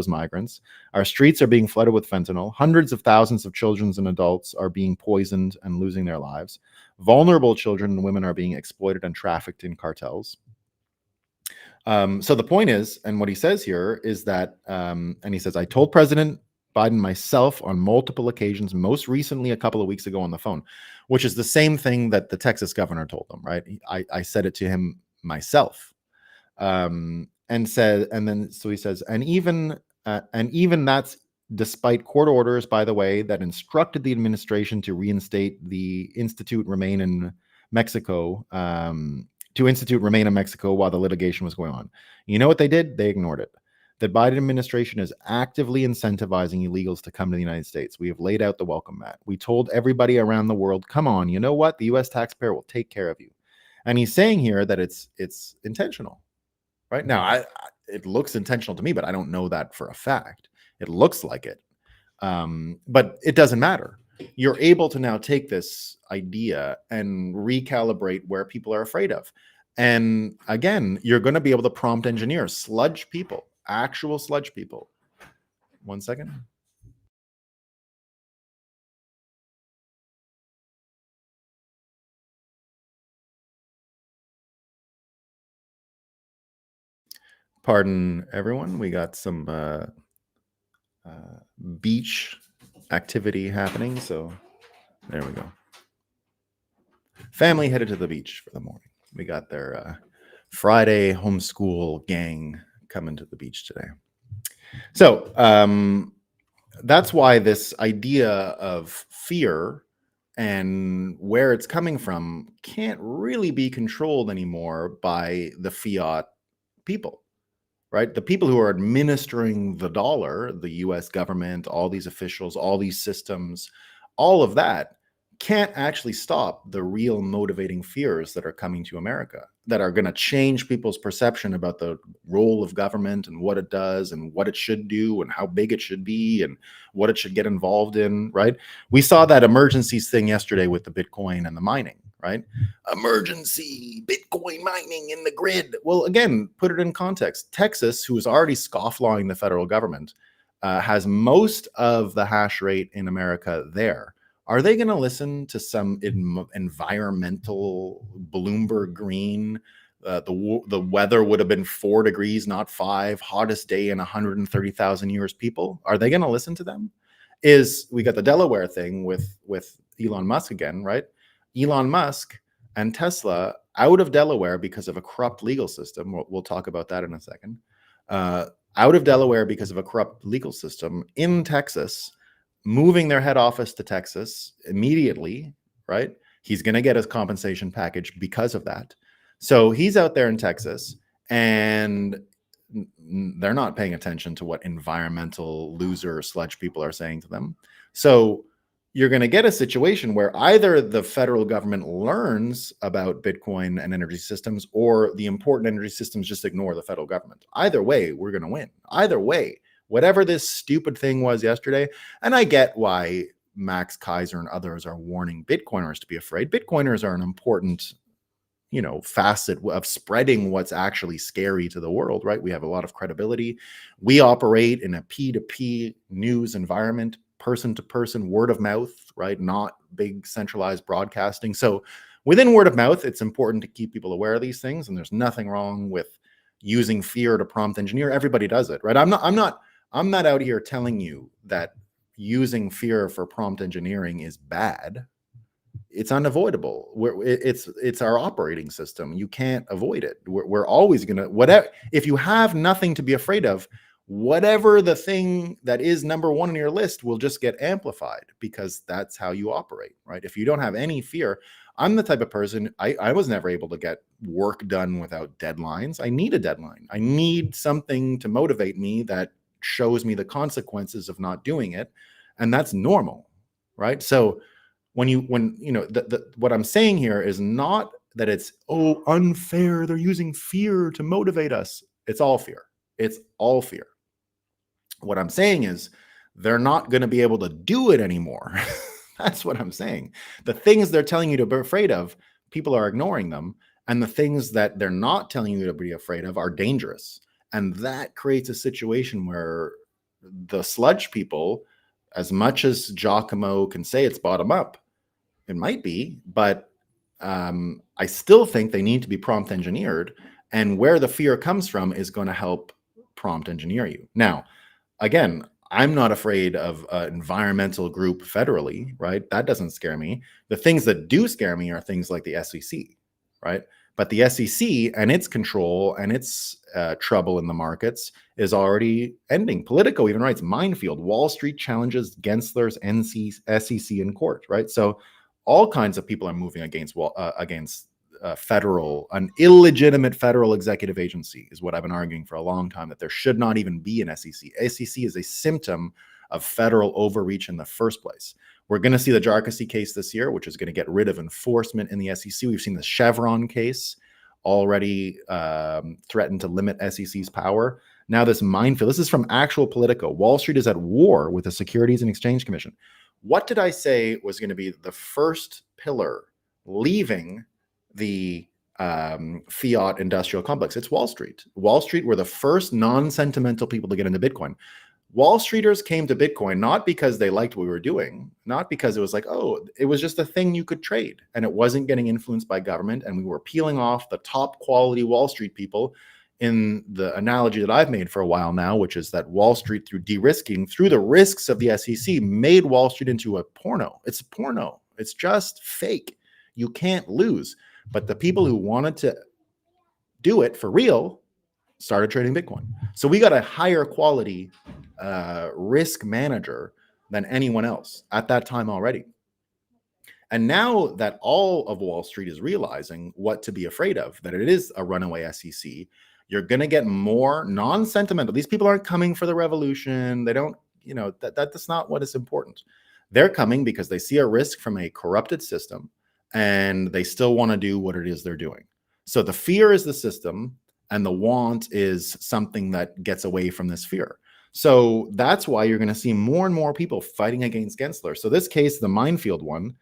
migrants. Our streets are being flooded with fentanyl. Hundreds of thousands of children and adults are being poisoned and losing their lives. Vulnerable children and women are being exploited and trafficked in cartels. So the point is, and what he says here is that, and he says, I told President Biden myself on multiple occasions, most recently a couple of weeks ago on the phone, which is the same thing that the Texas governor told them, right? I said it to him myself. So he says, and even that's despite court orders, by the way, that instructed the administration to reinstate the institute remain in Mexico, while the litigation was going on. You know what they did? They ignored it. The Biden administration is actively incentivizing illegals to come to the United States. We have laid out the welcome mat. We told everybody around the world, come on, you know what? The U.S. taxpayer will take care of you. And he's saying here that it's intentional. Right now, it looks intentional to me, but I don't know that for a fact. It looks like it, but it doesn't matter. You're able to now take this idea and recalibrate where people are afraid of. And again, you're going to be able to prompt engineer sludge people, actual sludge people. 1 second. Pardon everyone. We got some beach activity happening. So there we go. Family headed to the beach for the morning. We got their Friday homeschool gang coming to the beach today. So that's why this idea of fear and where it's coming from can't really be controlled anymore by the fiat people, right? The people who are administering the dollar, the US government, all these officials, all these systems, all of that can't actually stop the real motivating fears that are coming to America, that are going to change people's perception about the role of government and what it does and what it should do and how big it should be and what it should get involved in, right? We saw that emergencies thing yesterday with the Bitcoin and the mining, right? Emergency Bitcoin mining in the grid. Well, again, put it in context. Texas, who is already scofflawing the federal government, has most of the hash rate in America there. Are they going to listen to some environmental Bloomberg green? The weather would have been 4 degrees, not 5. Hottest day in 130,000 years. People, are they going to listen to them? We got the Delaware thing with Elon Musk again, right? Elon Musk and Tesla out of Delaware because of a corrupt legal system. We'll talk about that in a second. Out of Delaware because of a corrupt legal system in Texas, moving their head office to Texas immediately, right? He's going to get his compensation package because of that. So he's out there in Texas, and they're not paying attention to what environmental loser sludge people are saying to them. So you're going to get a situation where either the federal government learns about Bitcoin and energy systems, or the important energy systems just ignore the federal government. Either way, we're going to win. Either way, whatever this stupid thing was yesterday, and I get why Max Kaiser and others are warning Bitcoiners to be afraid. Bitcoiners are an important, facet of spreading what's actually scary to the world, right? We have a lot of credibility. We operate in a P2P news environment, person to person, word of mouth, right? Not big centralized broadcasting. So within word of mouth, it's important to keep people aware of these things. And there's nothing wrong with using fear to prompt engineer. Everybody does it, right? I'm not out here telling you that using fear for prompt engineering is bad. It's unavoidable. It's our operating system. You can't avoid it. We're always going to, whatever, if you have nothing to be afraid of, whatever the thing that is number one on your list will just get amplified, because that's how you operate, right? If you don't have any fear, I'm the type of person, I was never able to get work done without deadlines. I need a deadline. I need something to motivate me that shows me the consequences of not doing it. And that's normal, right? So what I'm saying here is not that it's unfair, they're using fear to motivate us. It's all fear. It's all fear. What I'm saying is they're not going to be able to do it anymore. That's what I'm saying. The things they're telling you to be afraid of, people are ignoring them. And the things that they're not telling you to be afraid of are dangerous. And that creates a situation where the sludge people, as much as Giacomo can say it's bottom up, it might be, but I still think they need to be prompt engineered. And where the fear comes from is going to help prompt engineer you. Now, again, I'm not afraid of an environmental group federally, right? That doesn't scare me. The things that do scare me are things like the SEC, right? But the SEC and its control and its trouble in the markets is already ending. Politico even writes, minefield, Wall Street challenges Gensler's SEC in court, right? So all kinds of people are moving against an illegitimate federal executive agency is what I've been arguing for a long time, that there should not even be an SEC. SEC is a symptom of federal overreach in the first place. We're going to see the Jarkissi case this year, which is going to get rid of enforcement in the SEC. We've seen the Chevron case already threaten to limit SEC's power. Now this minefield, this is from actual Politico. Wall Street is at war with the Securities and Exchange Commission. What did I say was going to be the first pillar leaving the fiat industrial complex? It's Wall Street. Wall Street were the first non-sentimental people to get into Bitcoin. Wall Streeters came to Bitcoin not because they liked what we were doing, not because it was like, oh, it was just a thing you could trade and it wasn't getting influenced by government. And we were peeling off the top quality Wall Street people in the analogy that I've made for a while now, which is that Wall Street, through de-risking, through the risks of the SEC, made Wall Street into a porno. It's a porno. It's just fake. You can't lose. But the people who wanted to do it for real started trading Bitcoin. So we got a higher quality risk manager than anyone else at that time already. And now that all of Wall Street is realizing what to be afraid of, that it is a runaway SEC, you're going to get more non-sentimental. These people aren't coming for the revolution. They don't, that's not what is important. They're coming because they see a risk from a corrupted system and they still want to do what it is they're doing. So the fear is the system and the want is something that gets away from this fear. So that's why you're going to see more and more people fighting against Gensler. So this case, the minefield one,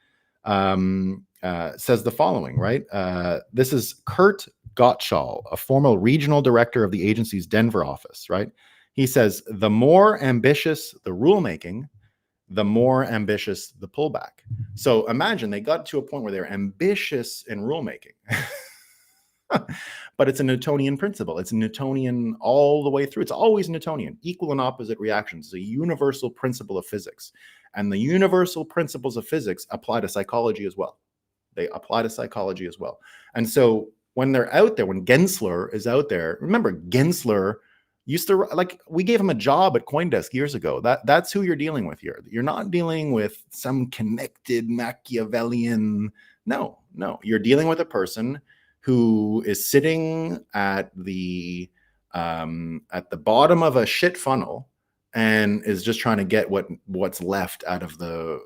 says the following, right? This is Kurt Gottschall, a former regional director of the agency's Denver office, right? He says, the more ambitious the rulemaking, the more ambitious the pullback. So imagine they got to a point where they're ambitious in rulemaking. But it's a Newtonian principle. It's a Newtonian all the way through. It's always Newtonian. Equal and opposite reactions is a universal principle of physics. And the universal principles of physics apply to psychology as well. They apply to psychology as well. And so when they're out there, when Gensler is out there, remember Gensler used to, like, we gave him a job at CoinDesk years ago. That's who you're dealing with here. You're not dealing with some connected Machiavellian. No, you're dealing with a person who is sitting at the bottom of a shit funnel and is just trying to get what's left out of the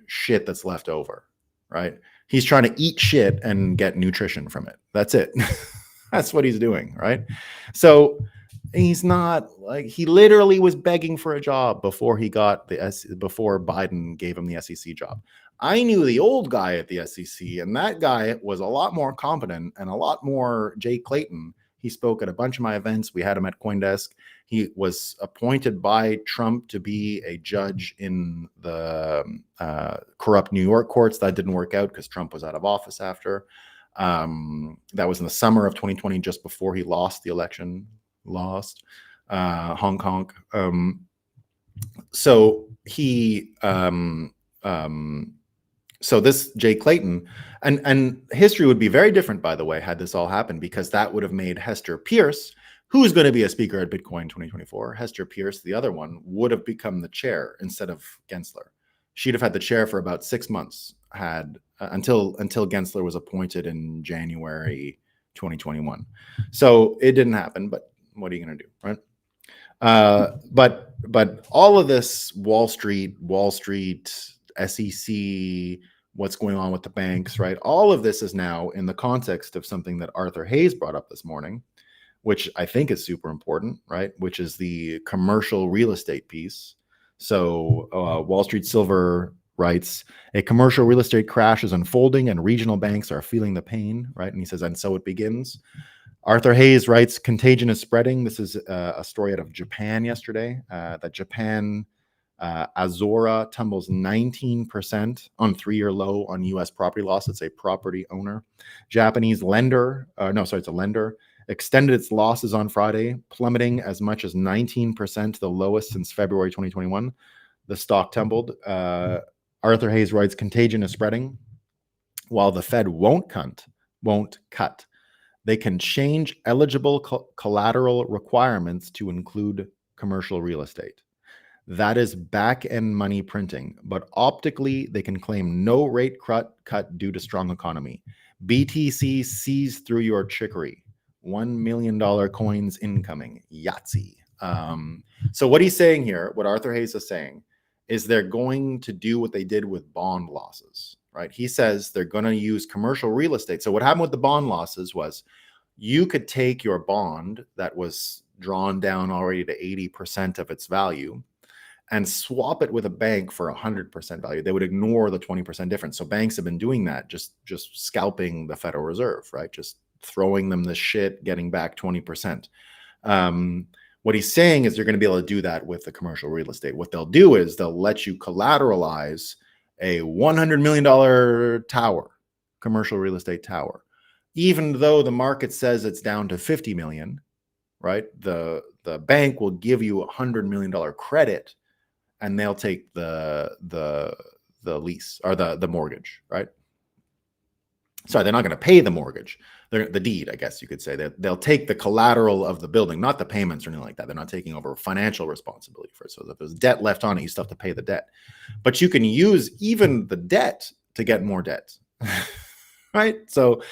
shit that's left over, right? He's trying to eat shit and get nutrition from it. That's it. That's what he's doing, right? So he's not like, he literally was begging for a job before he got before Biden gave him the SEC job. I knew the old guy at the SEC, and that guy was a lot more competent and a lot more Jay Clayton. He spoke at a bunch of my events. We had him at CoinDesk. He was appointed by Trump to be a judge in the corrupt New York courts. That didn't work out because Trump was out of office after. That was in the summer of 2020, just before he lost the election. Hong Kong. So he so this Jay Clayton, and history would be very different, by the way, had this all happened, because that would have made Hester Pierce, who's going to be a speaker at Bitcoin 2024, Hester Pierce, the other one, would have become the chair instead of Gensler. She'd have had the chair for about 6 months, until Gensler was appointed in January 2021. So it didn't happen, but what are you going to do, right? But all of this Wall Street, SEC, what's going on with the banks, right? All of this is now in the context of something that Arthur Hayes brought up this morning, which I think is super important, right? Which is the commercial real estate piece. So Wall Street Silver writes, a commercial real estate crash is unfolding and regional banks are feeling the pain, right? And he says, and so it begins. Arthur Hayes writes, contagion is spreading. This is a story out of Japan yesterday, that Japan, Azora tumbles 19% on 3-year low on U.S. property loss. It's a property owner. Japanese lender, it's a lender, extended its losses on Friday, plummeting as much as 19%, the lowest since February 2021. The stock tumbled. Arthur Hayes writes, contagion is spreading. While the Fed won't cut, they can change eligible collateral requirements to include commercial real estate. That is back-end money printing, but optically, they can claim no rate cut due to strong economy. BTC sees through your trickery. $1 million coins incoming. Yahtzee. So what he's saying here, what Arthur Hayes is saying, is they're going to do what they did with bond losses, right? He says they're going to use commercial real estate. So what happened with the bond losses was you could take your bond that was drawn down already to 80% of its value and swap it with a bank for 100% value. They would ignore the 20% difference. So banks have been doing that, just scalping the Federal Reserve, right? Just throwing them the shit, getting back 20%. What he's saying is you're going to be able to do that with the commercial real estate. What they'll do is they'll let you collateralize a $100 million tower, commercial real estate tower, even though the market says it's down to 50 million, right? The bank will give you $100 million credit, and they'll take the lease or the mortgage, right? Sorry, they're not going to pay the mortgage. The deed, I guess you could say. They'll take the collateral of the building, not the payments or anything like that. They're not taking over financial responsibility for it. So if there's debt left on it, you still have to pay the debt. But you can use even the debt to get more debt, right? So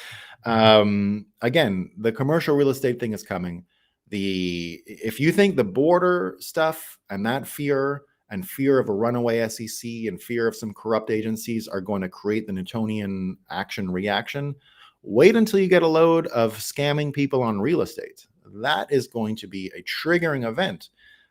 again, the commercial real estate thing is coming. If you think the border stuff and that fear of a runaway SEC and fear of some corrupt agencies are going to create the Newtonian action reaction, wait until you get a load of scamming people on real estate. That is going to be a triggering event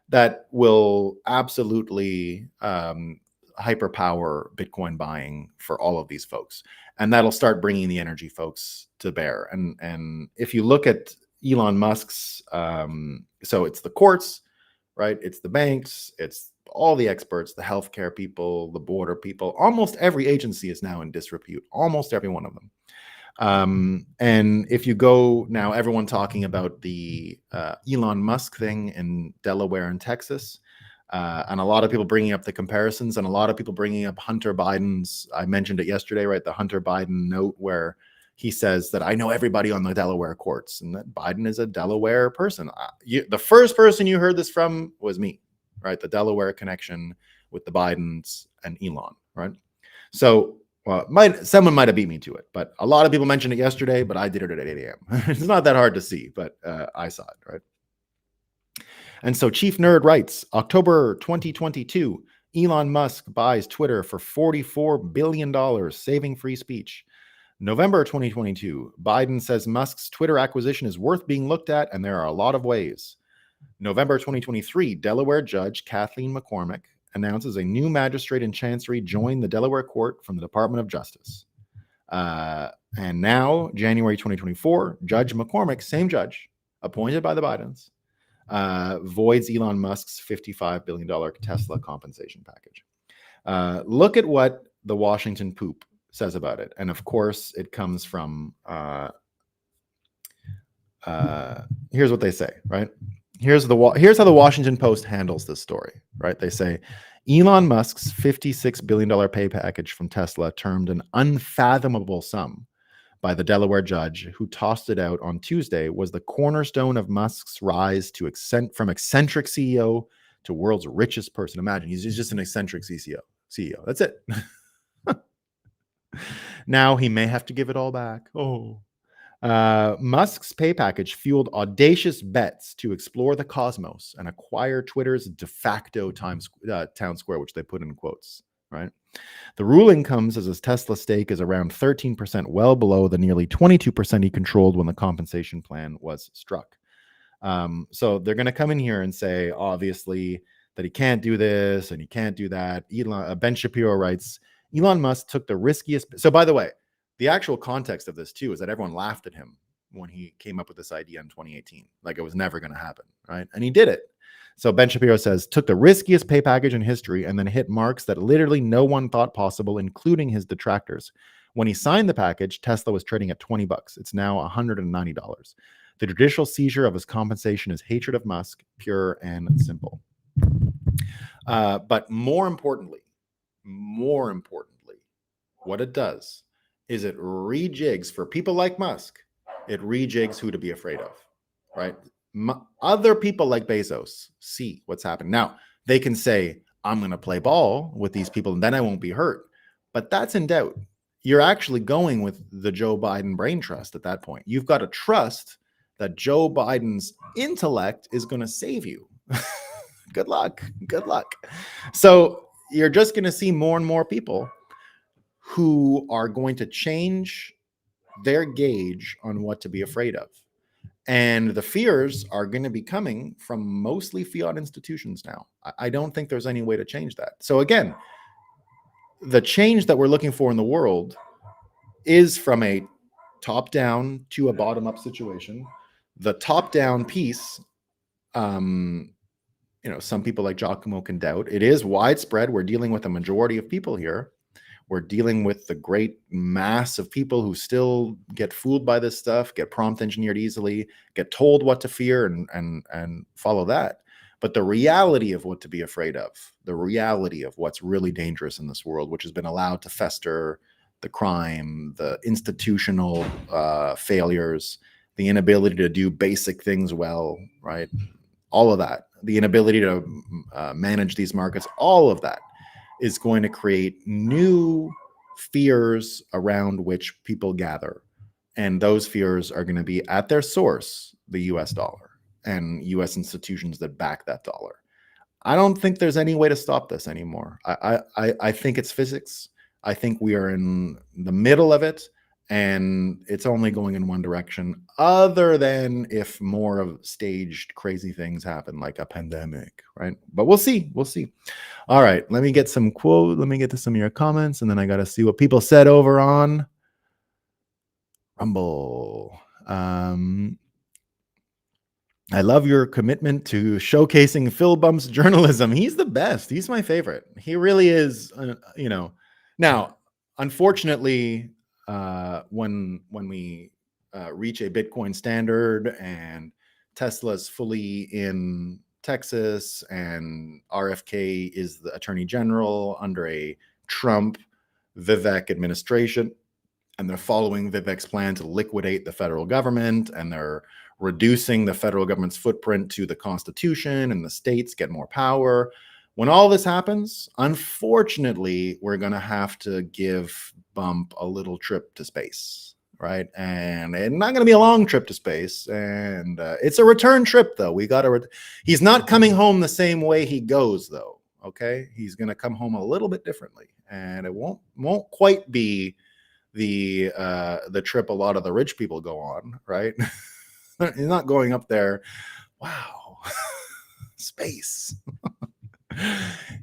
that will absolutely hyperpower Bitcoin buying for all of these folks. And that'll start bringing the energy folks to bear. And if you look at Elon Musk's, so it's the courts, right? It's the banks, it's all the experts, the healthcare people, the border people. Almost every agency is now in disrepute, almost every one of them. And if you go now, everyone talking about the Elon Musk thing in Delaware and Texas, and a lot of people bringing up the comparisons, and a lot of people bringing up Hunter Biden's, I mentioned it yesterday, right? The Hunter Biden note where he says that I know everybody on the Delaware courts, and that Biden is a Delaware person. The first person you heard this from was me, right? The Delaware connection with the Bidens and Elon, right? So someone might have beat me to it, but a lot of people mentioned it yesterday, but I did it at 8 a.m. It's not that hard to see, but I saw it, right? And so Chief Nerd writes, October 2022, Elon Musk buys Twitter for $44 billion, saving free speech. November 2022, Biden says Musk's Twitter acquisition is worth being looked at, and there are a lot of ways. November 2023, Delaware Judge Kathleen McCormick announces a new magistrate in Chancery joined the Delaware court from the Department of Justice. And now, January 2024, Judge McCormick, same judge, appointed by the Bidens, voids Elon Musk's $55 billion Tesla compensation package. Look at what the Washington Poop says about it. And of course, it comes from, here's what they say, right? Here's how the Washington Post handles this story, right? They say, Elon Musk's $56 billion pay package from Tesla, termed an unfathomable sum by the Delaware judge who tossed it out on Tuesday, was the cornerstone of Musk's rise to from eccentric CEO to world's richest person. Imagine, he's just an eccentric CEO. That's it. Now he may have to give it all back. Musk's pay package fueled audacious bets to explore the cosmos and acquire Twitter's de facto town square, which they put in quotes, right? The ruling comes as his Tesla stake is around 13%, well below the nearly 22% he controlled when the compensation plan was struck. So they're going to come in here and say, obviously, that he can't do this and he can't do that. Ben Shapiro writes, Elon Musk took the riskiest. So by the way, the actual context of this too is that everyone laughed at him when he came up with this idea in 2018, like it was never going to happen, right? And he did it. So Ben Shapiro says, took the riskiest pay package in history and then hit marks that literally no one thought possible, including his detractors. When he signed the package, Tesla was trading at $20. It's now $190. The judicial seizure of his compensation is hatred of Musk, pure and simple. But more importantly, what it does is it rejigs for people like Musk. It rejigs who to be afraid of, right? Other people like Bezos see what's happening. Now, they can say, I'm going to play ball with these people and then I won't be hurt. But that's in doubt. You're actually going with the Joe Biden brain trust at that point. You've got to trust that Joe Biden's intellect is going to save you. Good luck. So you're just going to see more and more people who are going to change their gauge on what to be afraid of. And the fears are going to be coming from mostly fiat institutions now. I don't think there's any way to change that. So again, the change that we're looking for in the world is from a top-down to a bottom-up situation. The top-down piece, some people like Giacomo can doubt. It is widespread. We're dealing with a majority of people here. We're dealing with the great mass of people who still get fooled by this stuff, get prompt engineered easily, get told what to fear and follow that. But the reality of what to be afraid of, the reality of what's really dangerous in this world, which has been allowed to fester, the crime, the institutional failures, the inability to do basic things well, right? All of that, the inability to manage these markets, all of that is going to create new fears around which people gather. And those fears are going to be at their source, the US dollar and US institutions that back that dollar. I don't think there's any way to stop this anymore. I think it's physics. I think we are in the middle of it, and it's only going in one direction, other than if more of staged crazy things happen, like a pandemic, right? But we'll see. All right, let me get some quote. Let me get to some of your comments, and then I got to see what people said over on Rumble. I love your commitment to showcasing Phil Bump's journalism. He's the best. He's my favorite. He really is. Now, unfortunately, when we reach a Bitcoin standard and Tesla's fully in Texas and RFK is the attorney general under a Trump Vivek administration, and they're following Vivek's plan to liquidate the federal government, and they're reducing the federal government's footprint to the Constitution, and the states get more power. When all this happens, unfortunately, we're going to have to give Bump a little trip to space, right? And it's not going to be a long trip to space. And it's a return trip, though. He's not coming home the same way he goes, though. Okay, he's going to come home a little bit differently, and it won't quite be the trip a lot of the rich people go on, right? He's not going up there. Wow, space.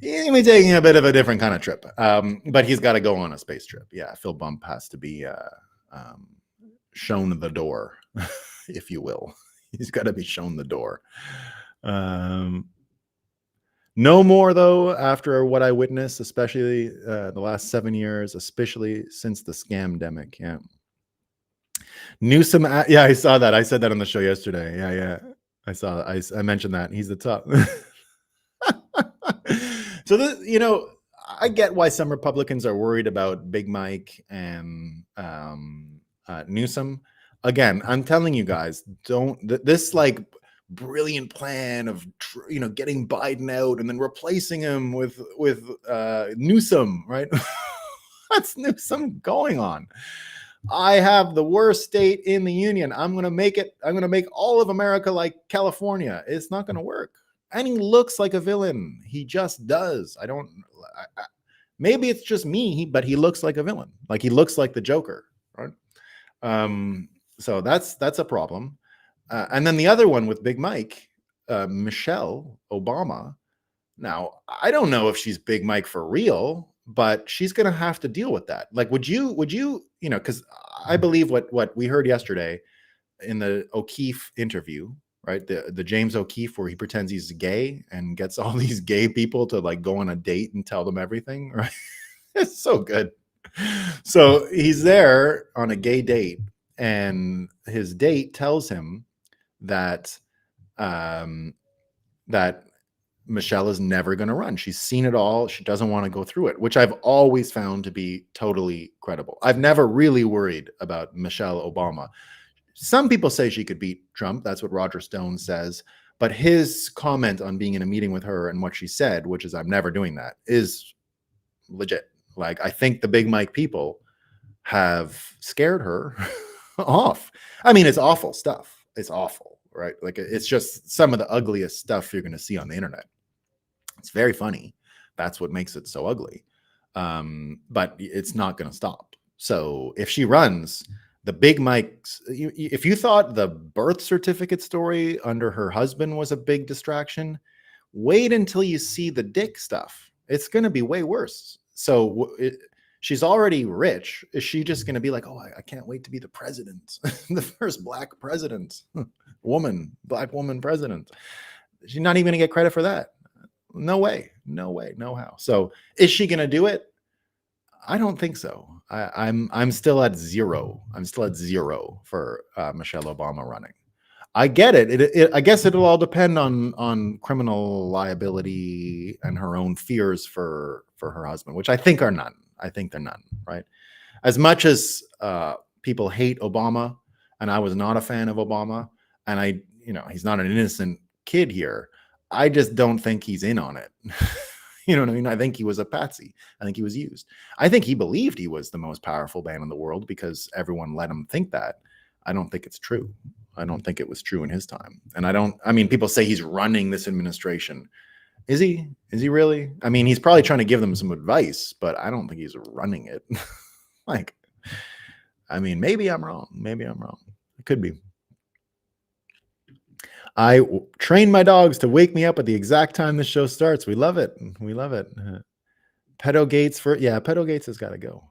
He's gonna be taking a bit of a different kind of trip, but he's got to go on a space trip. Yeah, Phil Bump has to be shown the door, if you will. He's got to be shown the door. No more, though, after what I witnessed, especially the last 7 years, especially since the scamdemic. Yeah. Newsom, yeah, I saw that. I said that on the show yesterday. Yeah. I saw that. I mentioned that. He's the top. So, I get why some Republicans are worried about Big Mike and Newsom. Again, I'm telling you guys, this like brilliant plan of getting Biden out and then replacing him with Newsom, right? What's Newsom going on? I have the worst state in the union. I'm going to make all of America like California. It's not going to work. And he looks like a villain. He just does. Maybe it's just me, but he looks like a villain. Like he looks like the Joker, right? So that's a problem. And then the other one with Big Mike, Michelle Obama. Now, I don't know if she's Big Mike for real, but she's going to have to deal with that. Like, would you, because I believe what we heard yesterday in the O'Keefe interview, right? The James O'Keefe, where he pretends he's gay and gets all these gay people to like go on a date and tell them everything, right? It's so good. So he's there on a gay date, and his date tells him that that Michelle is never going to run. She's seen it all. She doesn't want to go through it, which I've always found to be totally credible. I've never really worried about Michelle Obama. Some people say she could beat Trump. That's what Roger Stone says. But his comment on being in a meeting with her and what she said, which is I'm never doing that, is legit. Like, I think the Big Mike people have scared her off. I mean, it's awful stuff. It's awful, right? Like, it's just some of the ugliest stuff you're going to see on the internet. It's very funny. That's what makes it so ugly. But it's not going to stop. So if she runs, the Big Mike's, if you thought the birth certificate story under her husband was a big distraction, wait until you see the dick stuff. It's going to be way worse. So she's already rich. Is she just going to be like, oh, I can't wait to be the president, the first black president, black woman president? She's not even going to get credit for that. No way, no how. So is she going to do it? I don't think so. I'm still at zero. I'm still at zero for Michelle Obama running. I get it. I guess it'll all depend on criminal liability and her own fears for her husband, which I think are none. I think they're none, right? As much as people hate Obama, and I was not a fan of Obama, and he's not an innocent kid here. I just don't think he's in on it. You know what I mean? I think he was a patsy. I think he was used. I think he believed he was the most powerful man in the world because everyone let him think that. I don't think it's true. I don't think it was true in his time. And people say he's running this administration. Is he? Is he really? I mean, he's probably trying to give them some advice, but I don't think he's running it. Maybe I'm wrong. It could be. I train my dogs to wake me up at the exact time the show starts. We love it. Pedo Gates Pedo Gates has got to go.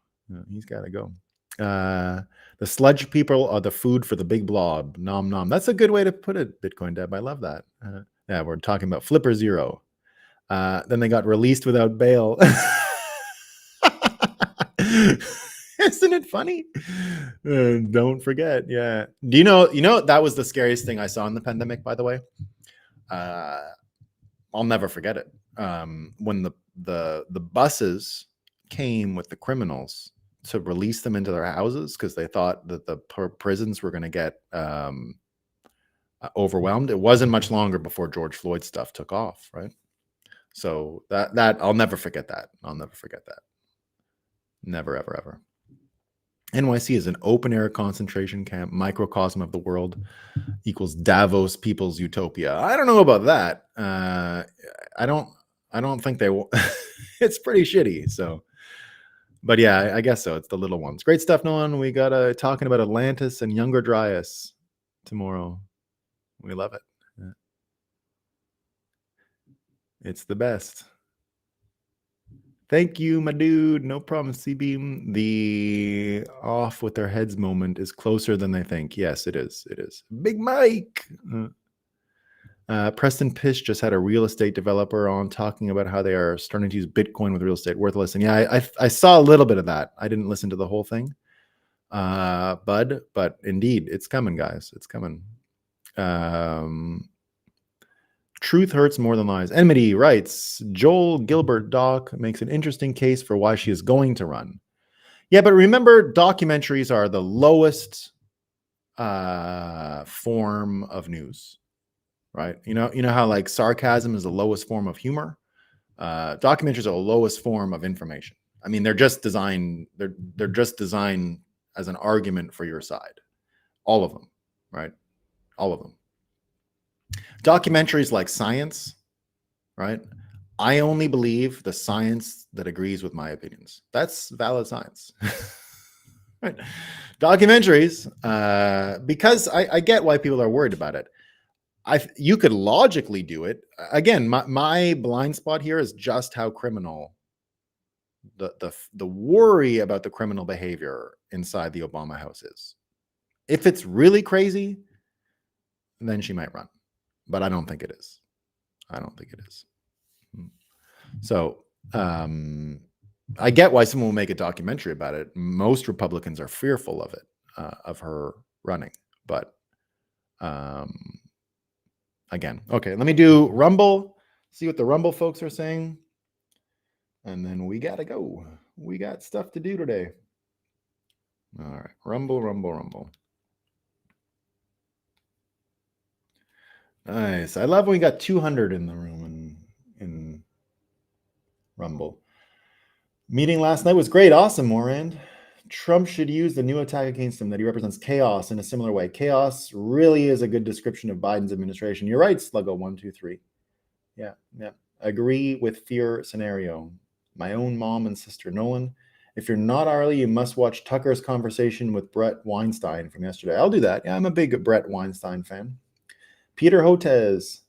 He's got to go. The sludge people are the food for the big blob. Nom nom. That's a good way to put it, Bitcoin Deb. I love that. We're talking about Flipper Zero. Then they got released without bail. Isn't it funny? Don't forget. Yeah. Do you know that was the scariest thing I saw in the pandemic, by the way? I'll never forget it. When the buses came with the criminals to release them into their houses because they thought that the prisons were going to get overwhelmed. It wasn't much longer before George Floyd stuff took off, right? So that I'll never forget that. Never, ever, ever. NYC is an open-air concentration camp, microcosm of the world, equals Davos people's utopia. I don't know about that. I don't think they will. It's pretty shitty. So, but yeah, I guess so. It's the little ones. Great stuff, Nolan. We got talking about Atlantis and Younger Dryas tomorrow. We love it. Yeah. It's the best. Thank you, my dude. No problem, C-Beam. The off with their heads moment is closer than they think. Yes, it is. It is. Big Mike. Preston Pish just had a real estate developer on talking about how they are starting to use Bitcoin with real estate. Worth listening. Yeah, I saw a little bit of that. I didn't listen to the whole thing. But indeed, it's coming, guys. It's coming. Truth hurts more than lies. Enmity writes, Joel Gilbert Doc makes an interesting case for why she is going to run. Yeah, but remember, documentaries are the lowest form of news, right? You know how like sarcasm is the lowest form of humor. Documentaries are the lowest form of information. I mean, they're just designed. They're just designed as an argument for your side. All of them, right? All of them. Documentaries like science, right? I only believe the science that agrees with my opinions. That's valid science. Right? Documentaries, because I get why people are worried about it. You could logically do it. Again, my blind spot here is just how criminal the worry about the criminal behavior inside the Obama house is. If it's really crazy, then she might run. But I don't think it is. So I get why someone will make a documentary about it. Most Republicans are fearful of it, of her running. But Again. Okay, let me do Rumble, see what the Rumble folks are saying. And then we got to go. We got stuff to do today. All right, Rumble. Nice. I love when we got 200 in the room in Rumble. Meeting last night was great. Awesome, Morand. Trump should use the new attack against him that he represents chaos in a similar way. Chaos really is a good description of Biden's administration. You're right, Sluggo123. Yeah. Agree with fear scenario. My own mom and sister. Nolan, if you're not Arlie, you must watch Tucker's conversation with Brett Weinstein from yesterday. I'll do that. Yeah, I'm a big Brett Weinstein fan. Peter Hotez.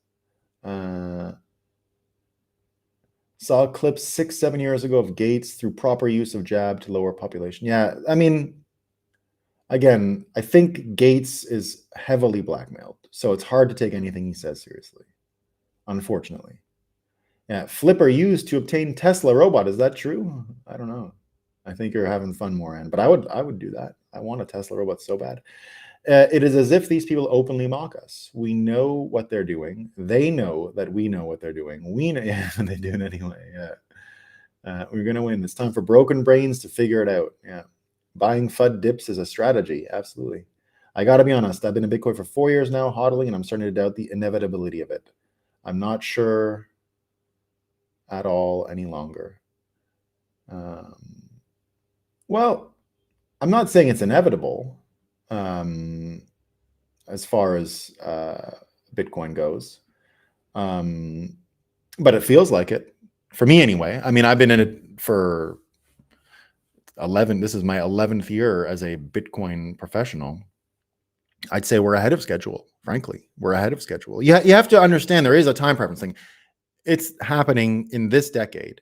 Saw clips 6-7 years ago of Gates through proper use of jab to lower population. Yeah, I mean, again, I think Gates is heavily blackmailed, so it's hard to take anything he says seriously, unfortunately. Yeah, Flipper used to obtain Tesla robot. Is that true? I don't know. I think you're having fun, Moran, but I would do that. I want a Tesla robot so bad. It is as if these people openly mock us. We know what they're doing. They know that we know what they're doing. We know, yeah, they do it anyway. Yeah, we're gonna win. It's time for broken brains to figure it out. Yeah, buying FUD dips is a strategy. Absolutely. I got to be honest. I've been in Bitcoin for 4 years now, hodling, and I'm starting to doubt the inevitability of it. I'm not sure at all any longer. Well, I'm not saying it's inevitable. As far as Bitcoin goes. But it feels like it, for me anyway. I mean, I've been in it for this is my 11th year as a Bitcoin professional. I'd say we're ahead of schedule, frankly. We're ahead of schedule. You have to understand there is a time preference thing. It's happening in this decade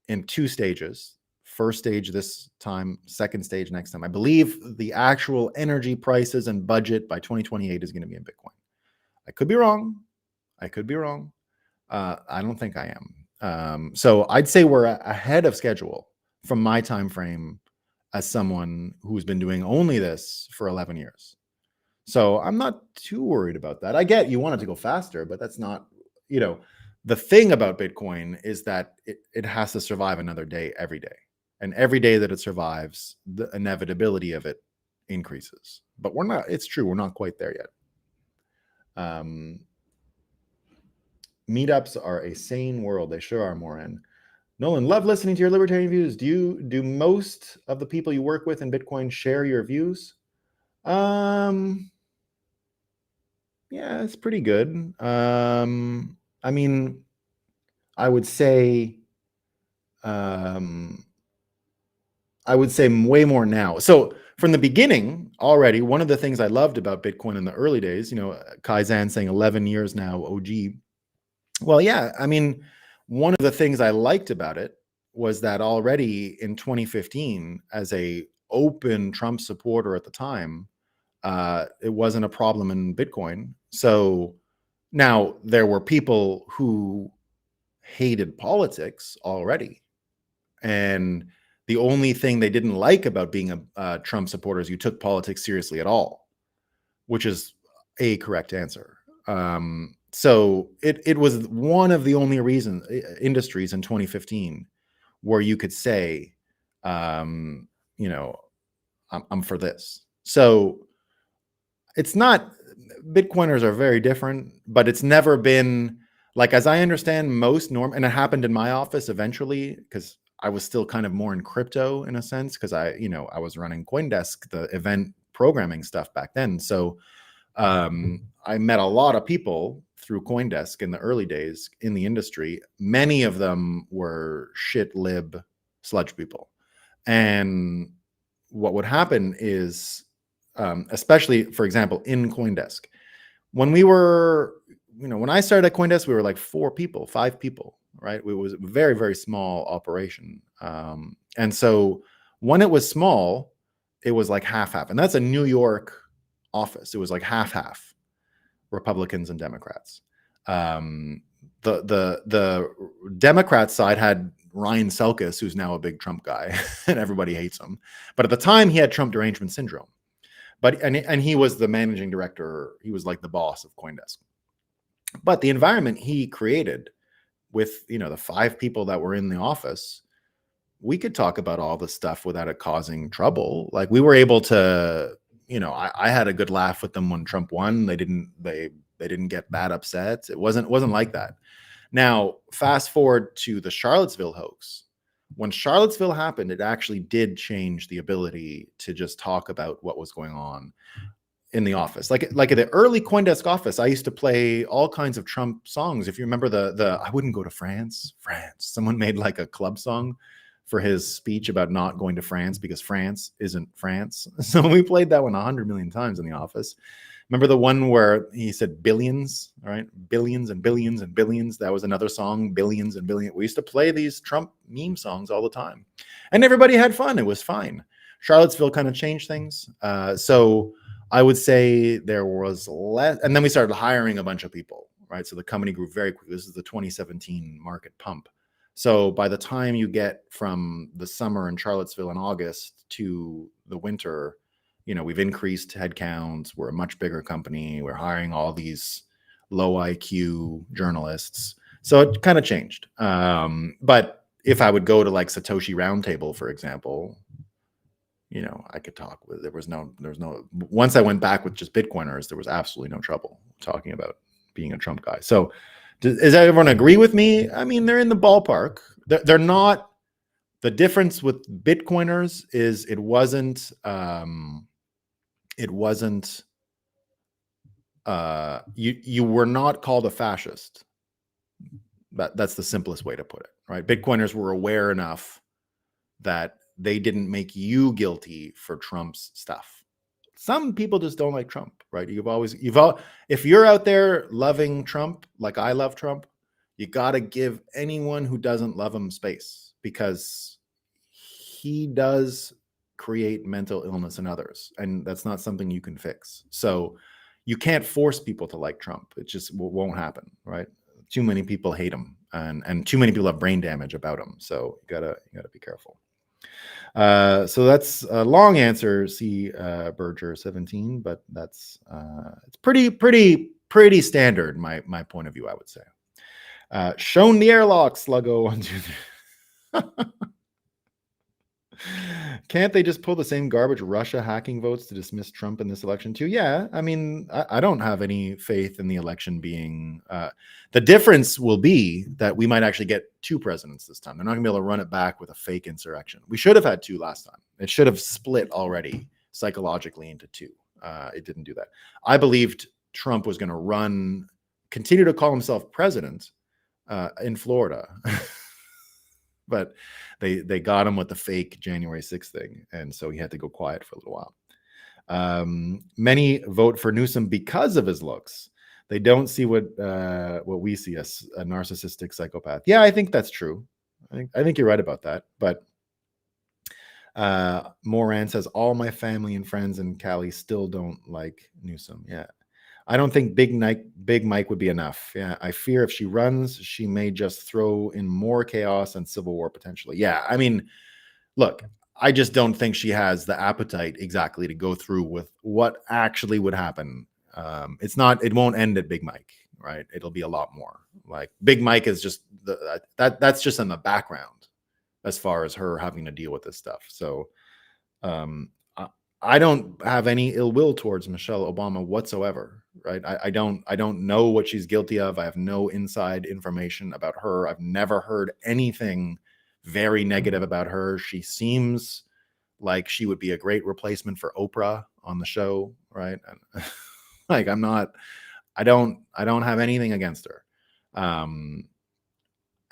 in 2 stages. First stage this time, second stage next time. I believe the actual energy prices and budget by 2028 is going to be in Bitcoin. I could be wrong. I don't think I am. So I'd say we're ahead of schedule from my time frame as someone who's been doing only this for 11 years. So I'm not too worried about that. I get you want it to go faster, but that's not, the thing about Bitcoin is that it has to survive another day every day. And every day that it survives, the inevitability of it increases. But it's true, we're not quite there yet. Meetups are a sane world. They sure are, Moran. Nolan, love listening to your libertarian views. Do most of the people you work with in Bitcoin share your views? Yeah, it's pretty good. I mean, I would say way more now. So from the beginning already, one of the things I loved about Bitcoin in the early days, Kaizen saying 11 years now, OG. Well, yeah, I mean, one of the things I liked about it was that already in 2015, as a open Trump supporter at the time, it wasn't a problem in Bitcoin. So now there were people who hated politics already. And the only thing they didn't like about being a Trump supporter is you took politics seriously at all, which is a correct answer. So it was one of the only industries in 2015 where you could say, I'm for this. So it's not, Bitcoiners are very different, but it's never been like, as I understand most and it happened in my office eventually, because I was still kind of more in crypto in a sense, because I was running CoinDesk, the event programming stuff back then. So I met a lot of people through CoinDesk in the early days in the industry. Many of them were shit lib sludge people. And what would happen is, especially, for example, in CoinDesk, when I started at CoinDesk, we were like 5 people, right? It was a very, very small operation. And so when it was small, it was like half. And that's a New York office. It was like half Republicans and Democrats. The Democrat side had Ryan Selkis, who's now a big Trump guy, and everybody hates him. But at the time, he had Trump derangement syndrome. But and he was the managing director. He was like the boss of CoinDesk. But the environment he created with, the 5 people that were in the office, we could talk about all this stuff without it causing trouble. Like, we were able to, I had a good laugh with them when Trump won. They didn't get bad upset. It wasn't like that. Now, fast forward to the Charlottesville hoax. When Charlottesville happened, it actually did change the ability to just talk about what was going on in the office. Like at the early CoinDesk office, I used to play all kinds of Trump songs. If you remember the I wouldn't go to France. Someone made like a club song for his speech about not going to France because France isn't France. So we played that one 100 million times in the office. Remember the one where he said billions, all right? Billions and billions and billions. That was another song, billions and billions. We used to play these Trump meme songs all the time. And everybody had fun. It was fine. Charlottesville kind of changed things. So I would say there was less. And then we started hiring a bunch of people, right? So the company grew very quickly. This is the 2017 market pump. So by the time you get from the summer in Charlottesville in August to the winter, we've increased headcounts. We're a much bigger company. We're hiring all these low IQ journalists. So it kind of changed. But if I would go to like Satoshi Roundtable, for example, I could talk with, there was no, once I went back with just Bitcoiners, there was absolutely no trouble talking about being a Trump guy. So does everyone agree with me? I mean, they're in the ballpark. They're not, the difference with Bitcoiners is it wasn't, you were not called a fascist. That's the simplest way to put it, right? Bitcoiners were aware enough that they didn't make you guilty for Trump's stuff. Some people just don't like Trump, right? If you're out there loving Trump, like I love Trump, you got to give anyone who doesn't love him space, because he does create mental illness in others, and that's not something you can fix. So you can't force people to like Trump. It just won't happen, right? Too many people hate him, and too many people have brain damage about him. So you gotta be careful. So that's a long answer, C. Berger 17, but that's it's pretty standard. My point of view, I would say. Shown the airlock, Sluggo 1, 2, 3. Can't they just pull the same garbage Russia hacking votes to dismiss Trump in this election too? Yeah, I mean, I don't have any faith in the election being. The difference will be that we might actually get 2 presidents this time. They're not going to be able to run it back with a fake insurrection. We should have had 2 last time. It should have split already psychologically into 2. It didn't do that. I believed Trump was going to continue to call himself president in Florida. But they got him with the fake January 6th thing, and so he had to go quiet for a little while. Many vote for Newsom because of his looks. They don't see what we see as a narcissistic psychopath. Yeah, I think that's true. I think you're right about that. But Moran says, all my family and friends in Cali still don't like Newsom. Yeah. I don't think Big Mike would be enough. Yeah, I fear if she runs, she may just throw in more chaos and civil war potentially. Yeah, I mean, look, I just don't think she has the appetite exactly to go through with what actually would happen. It won't end at Big Mike, right? It'll be a lot more. Like Big Mike is just that's just in the background as far as her having to deal with this stuff. So, I don't have any ill will towards Michelle Obama whatsoever, right? I don't know what she's guilty of. I have no inside information about her. I've never heard anything very negative about her. She seems like she would be a great replacement for Oprah on the show, right? Like I don't have anything against her. And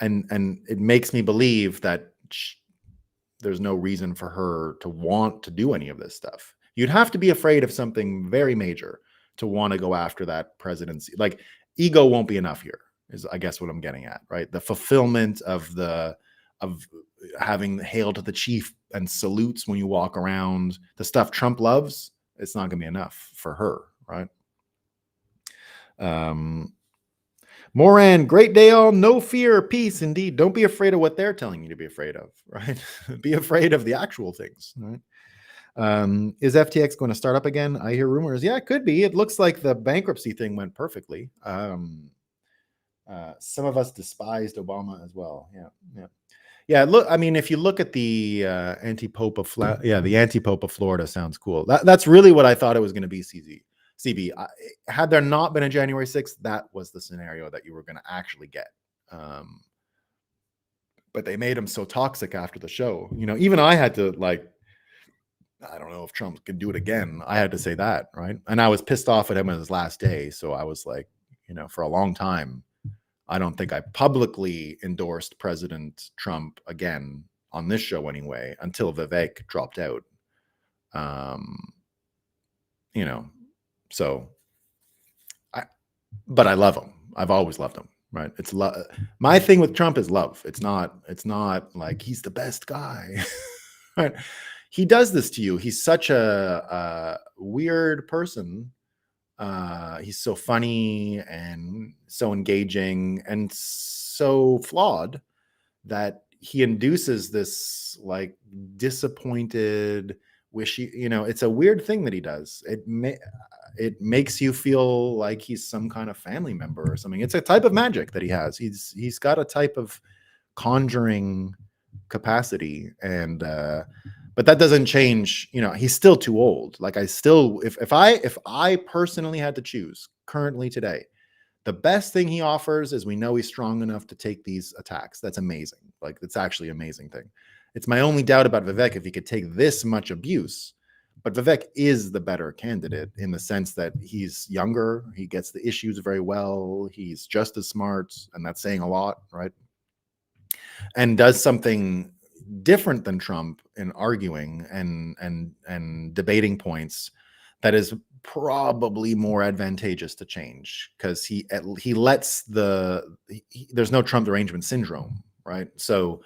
it makes me believe that there's no reason for her to want to do any of this stuff. You'd have to be afraid of something very major to want to go after that presidency. Like ego won't be enough here, is I guess what I'm getting at, right? The fulfillment of having hail to the chief and salutes when you walk around, the stuff Trump loves, it's not going to be enough for her, right? Moran, great day all, no fear, peace indeed. Don't be afraid of what they're telling you to be afraid of, right? Be afraid of the actual things, right? Is FTX going to start up again? I hear rumors. Yeah, it could be. It looks like the bankruptcy thing went perfectly. Some of us despised Obama as well. Yeah. Look, I mean, if you look at the anti-pope of the anti-pope of Florida sounds cool. That's really what I thought it was going to be. CB. Had there not been a January 6th, that was the scenario that you were going to actually get. But they made him so toxic after the show. Even I had to I don't know if Trump could do it again. I had to say that, right? And I was pissed off at him on his last day. So I was like, for a long time, I don't think I publicly endorsed President Trump again on this show anyway, until Vivek dropped out. But I love him. I've always loved him. Right. It's my thing with Trump is love. It's not like he's the best guy. Right. He does this to you. He's such a weird person. He's so funny and so engaging and so flawed that he induces this disappointed, wishy. It's a weird thing that he does. It makes you feel like he's some kind of family member or something. It's a type of magic that he has. He's got a type of conjuring capacity, and but that doesn't change. He's still too old. If I personally had to choose currently today, the best thing he offers is we know he's strong enough to take these attacks. That's amazing. It's actually an amazing thing. It's my only doubt about Vivek, if he could take this much abuse. But Vivek is the better candidate in the sense that he's younger. He gets the issues very well. He's just as smart, and that's saying a lot, right? And does something different than Trump in arguing and debating points that is probably more advantageous to change, because he lets there's no Trump derangement syndrome, right? So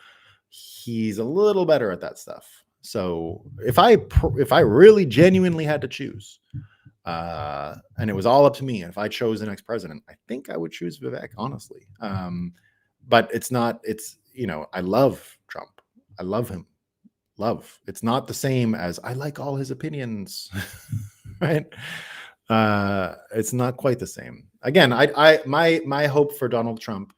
he's a little better at that stuff. So if I really genuinely had to choose, and it was all up to me, and if I chose the next president, I think I would choose Vivek, honestly. But it's not. I love Trump. I love him. It's not the same as I like all his opinions, right? It's not quite the same. Again, my hope for Donald Trump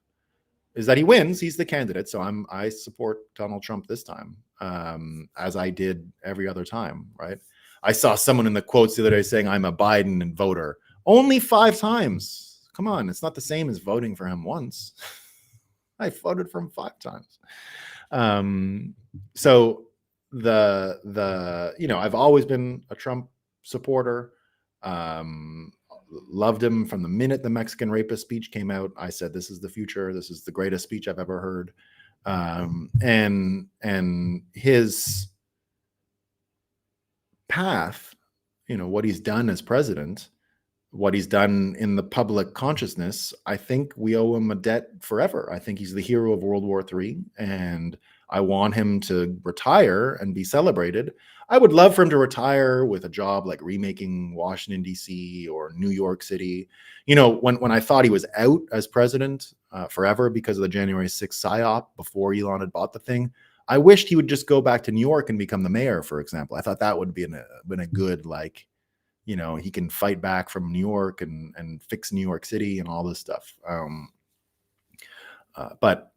is that he wins. He's the candidate, so I support Donald Trump this time, as I did every other time, right? I saw someone in the quotes the other day saying I'm a Biden voter. Only 5 times. Come on, it's not the same as voting for him once. I voted for him 5 times. So I've always been a Trump supporter. Loved him from the minute the Mexican rapist speech came out. I said, this is the future. This is the greatest speech I've ever heard. And his path, what he's done as president, what he's done in the public consciousness, I think we owe him a debt forever. I think he's the hero of World War III, and I want him to retire and be celebrated. I would love for him to retire with a job like remaking Washington, D.C. or New York City. When I thought he was out as president forever because of the January 6th PSYOP before Elon had bought the thing, I wished he would just go back to New York and become the mayor, for example. I thought that would be been a good, he can fight back from New York and fix New York City and all this stuff. But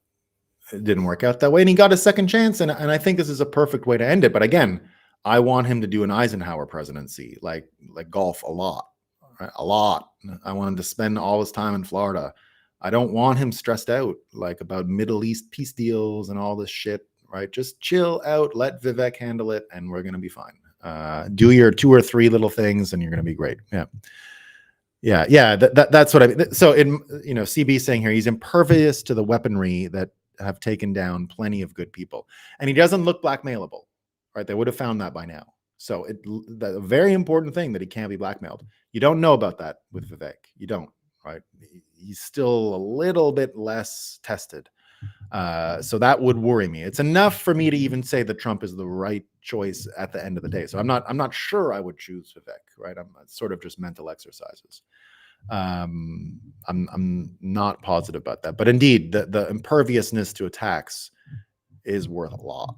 it didn't work out that way, and he got a second chance, and I think this is a perfect way to end it. But again, I want him to do an Eisenhower presidency, like golf a lot, right? A lot. I want him to spend all his time in Florida. I don't want him stressed out about Middle East peace deals and all this shit, right? Just chill out, let Vivek handle it, and we're gonna be fine. Do your 2 or 3 little things, and you're gonna be great. Yeah. That's what I mean. So CB saying here, he's impervious to the weaponry that have taken down plenty of good people, and he doesn't look blackmailable, right? They would have found that by now. So the very important thing that he can't be blackmailed. You don't know about that with Vivek. You don't, right? He's still a little bit less tested. So that would worry me. It's enough for me to even say that Trump is the right choice at the end of the day. So I'm not sure I would choose Vivek, right? I'm sort of just mental exercises. I'm not positive about that, but indeed the imperviousness to attacks is worth a lot,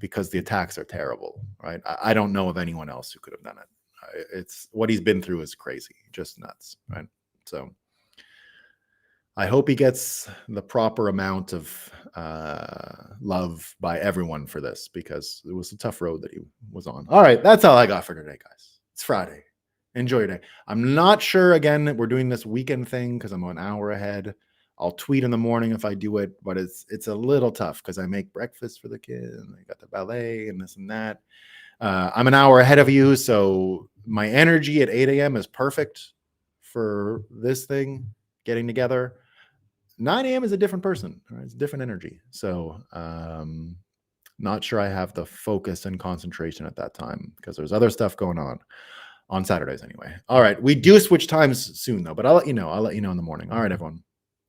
because the attacks are terrible, right? I don't know of anyone else who could have done it. It's what he's been through is crazy, just nuts, right? So I hope he gets the proper amount of love by everyone for this, because it was a tough road that he was on. All right, that's all I got for today, guys. It's Friday. Enjoy your day. I'm not sure, again, we're doing this weekend thing because I'm an hour ahead. I'll tweet in the morning if I do it, but it's a little tough because I make breakfast for the kids and I got the ballet and this and that. I'm an hour ahead of you, so my energy at 8 a.m. is perfect for this thing, getting together. 9 a.m. is a different person, right? It's different energy. So not sure I have the focus and concentration at that time because there's other stuff going on Saturdays anyway. All right. We do switch times soon though, but I'll let you know. I'll let you know in the morning. All right, everyone.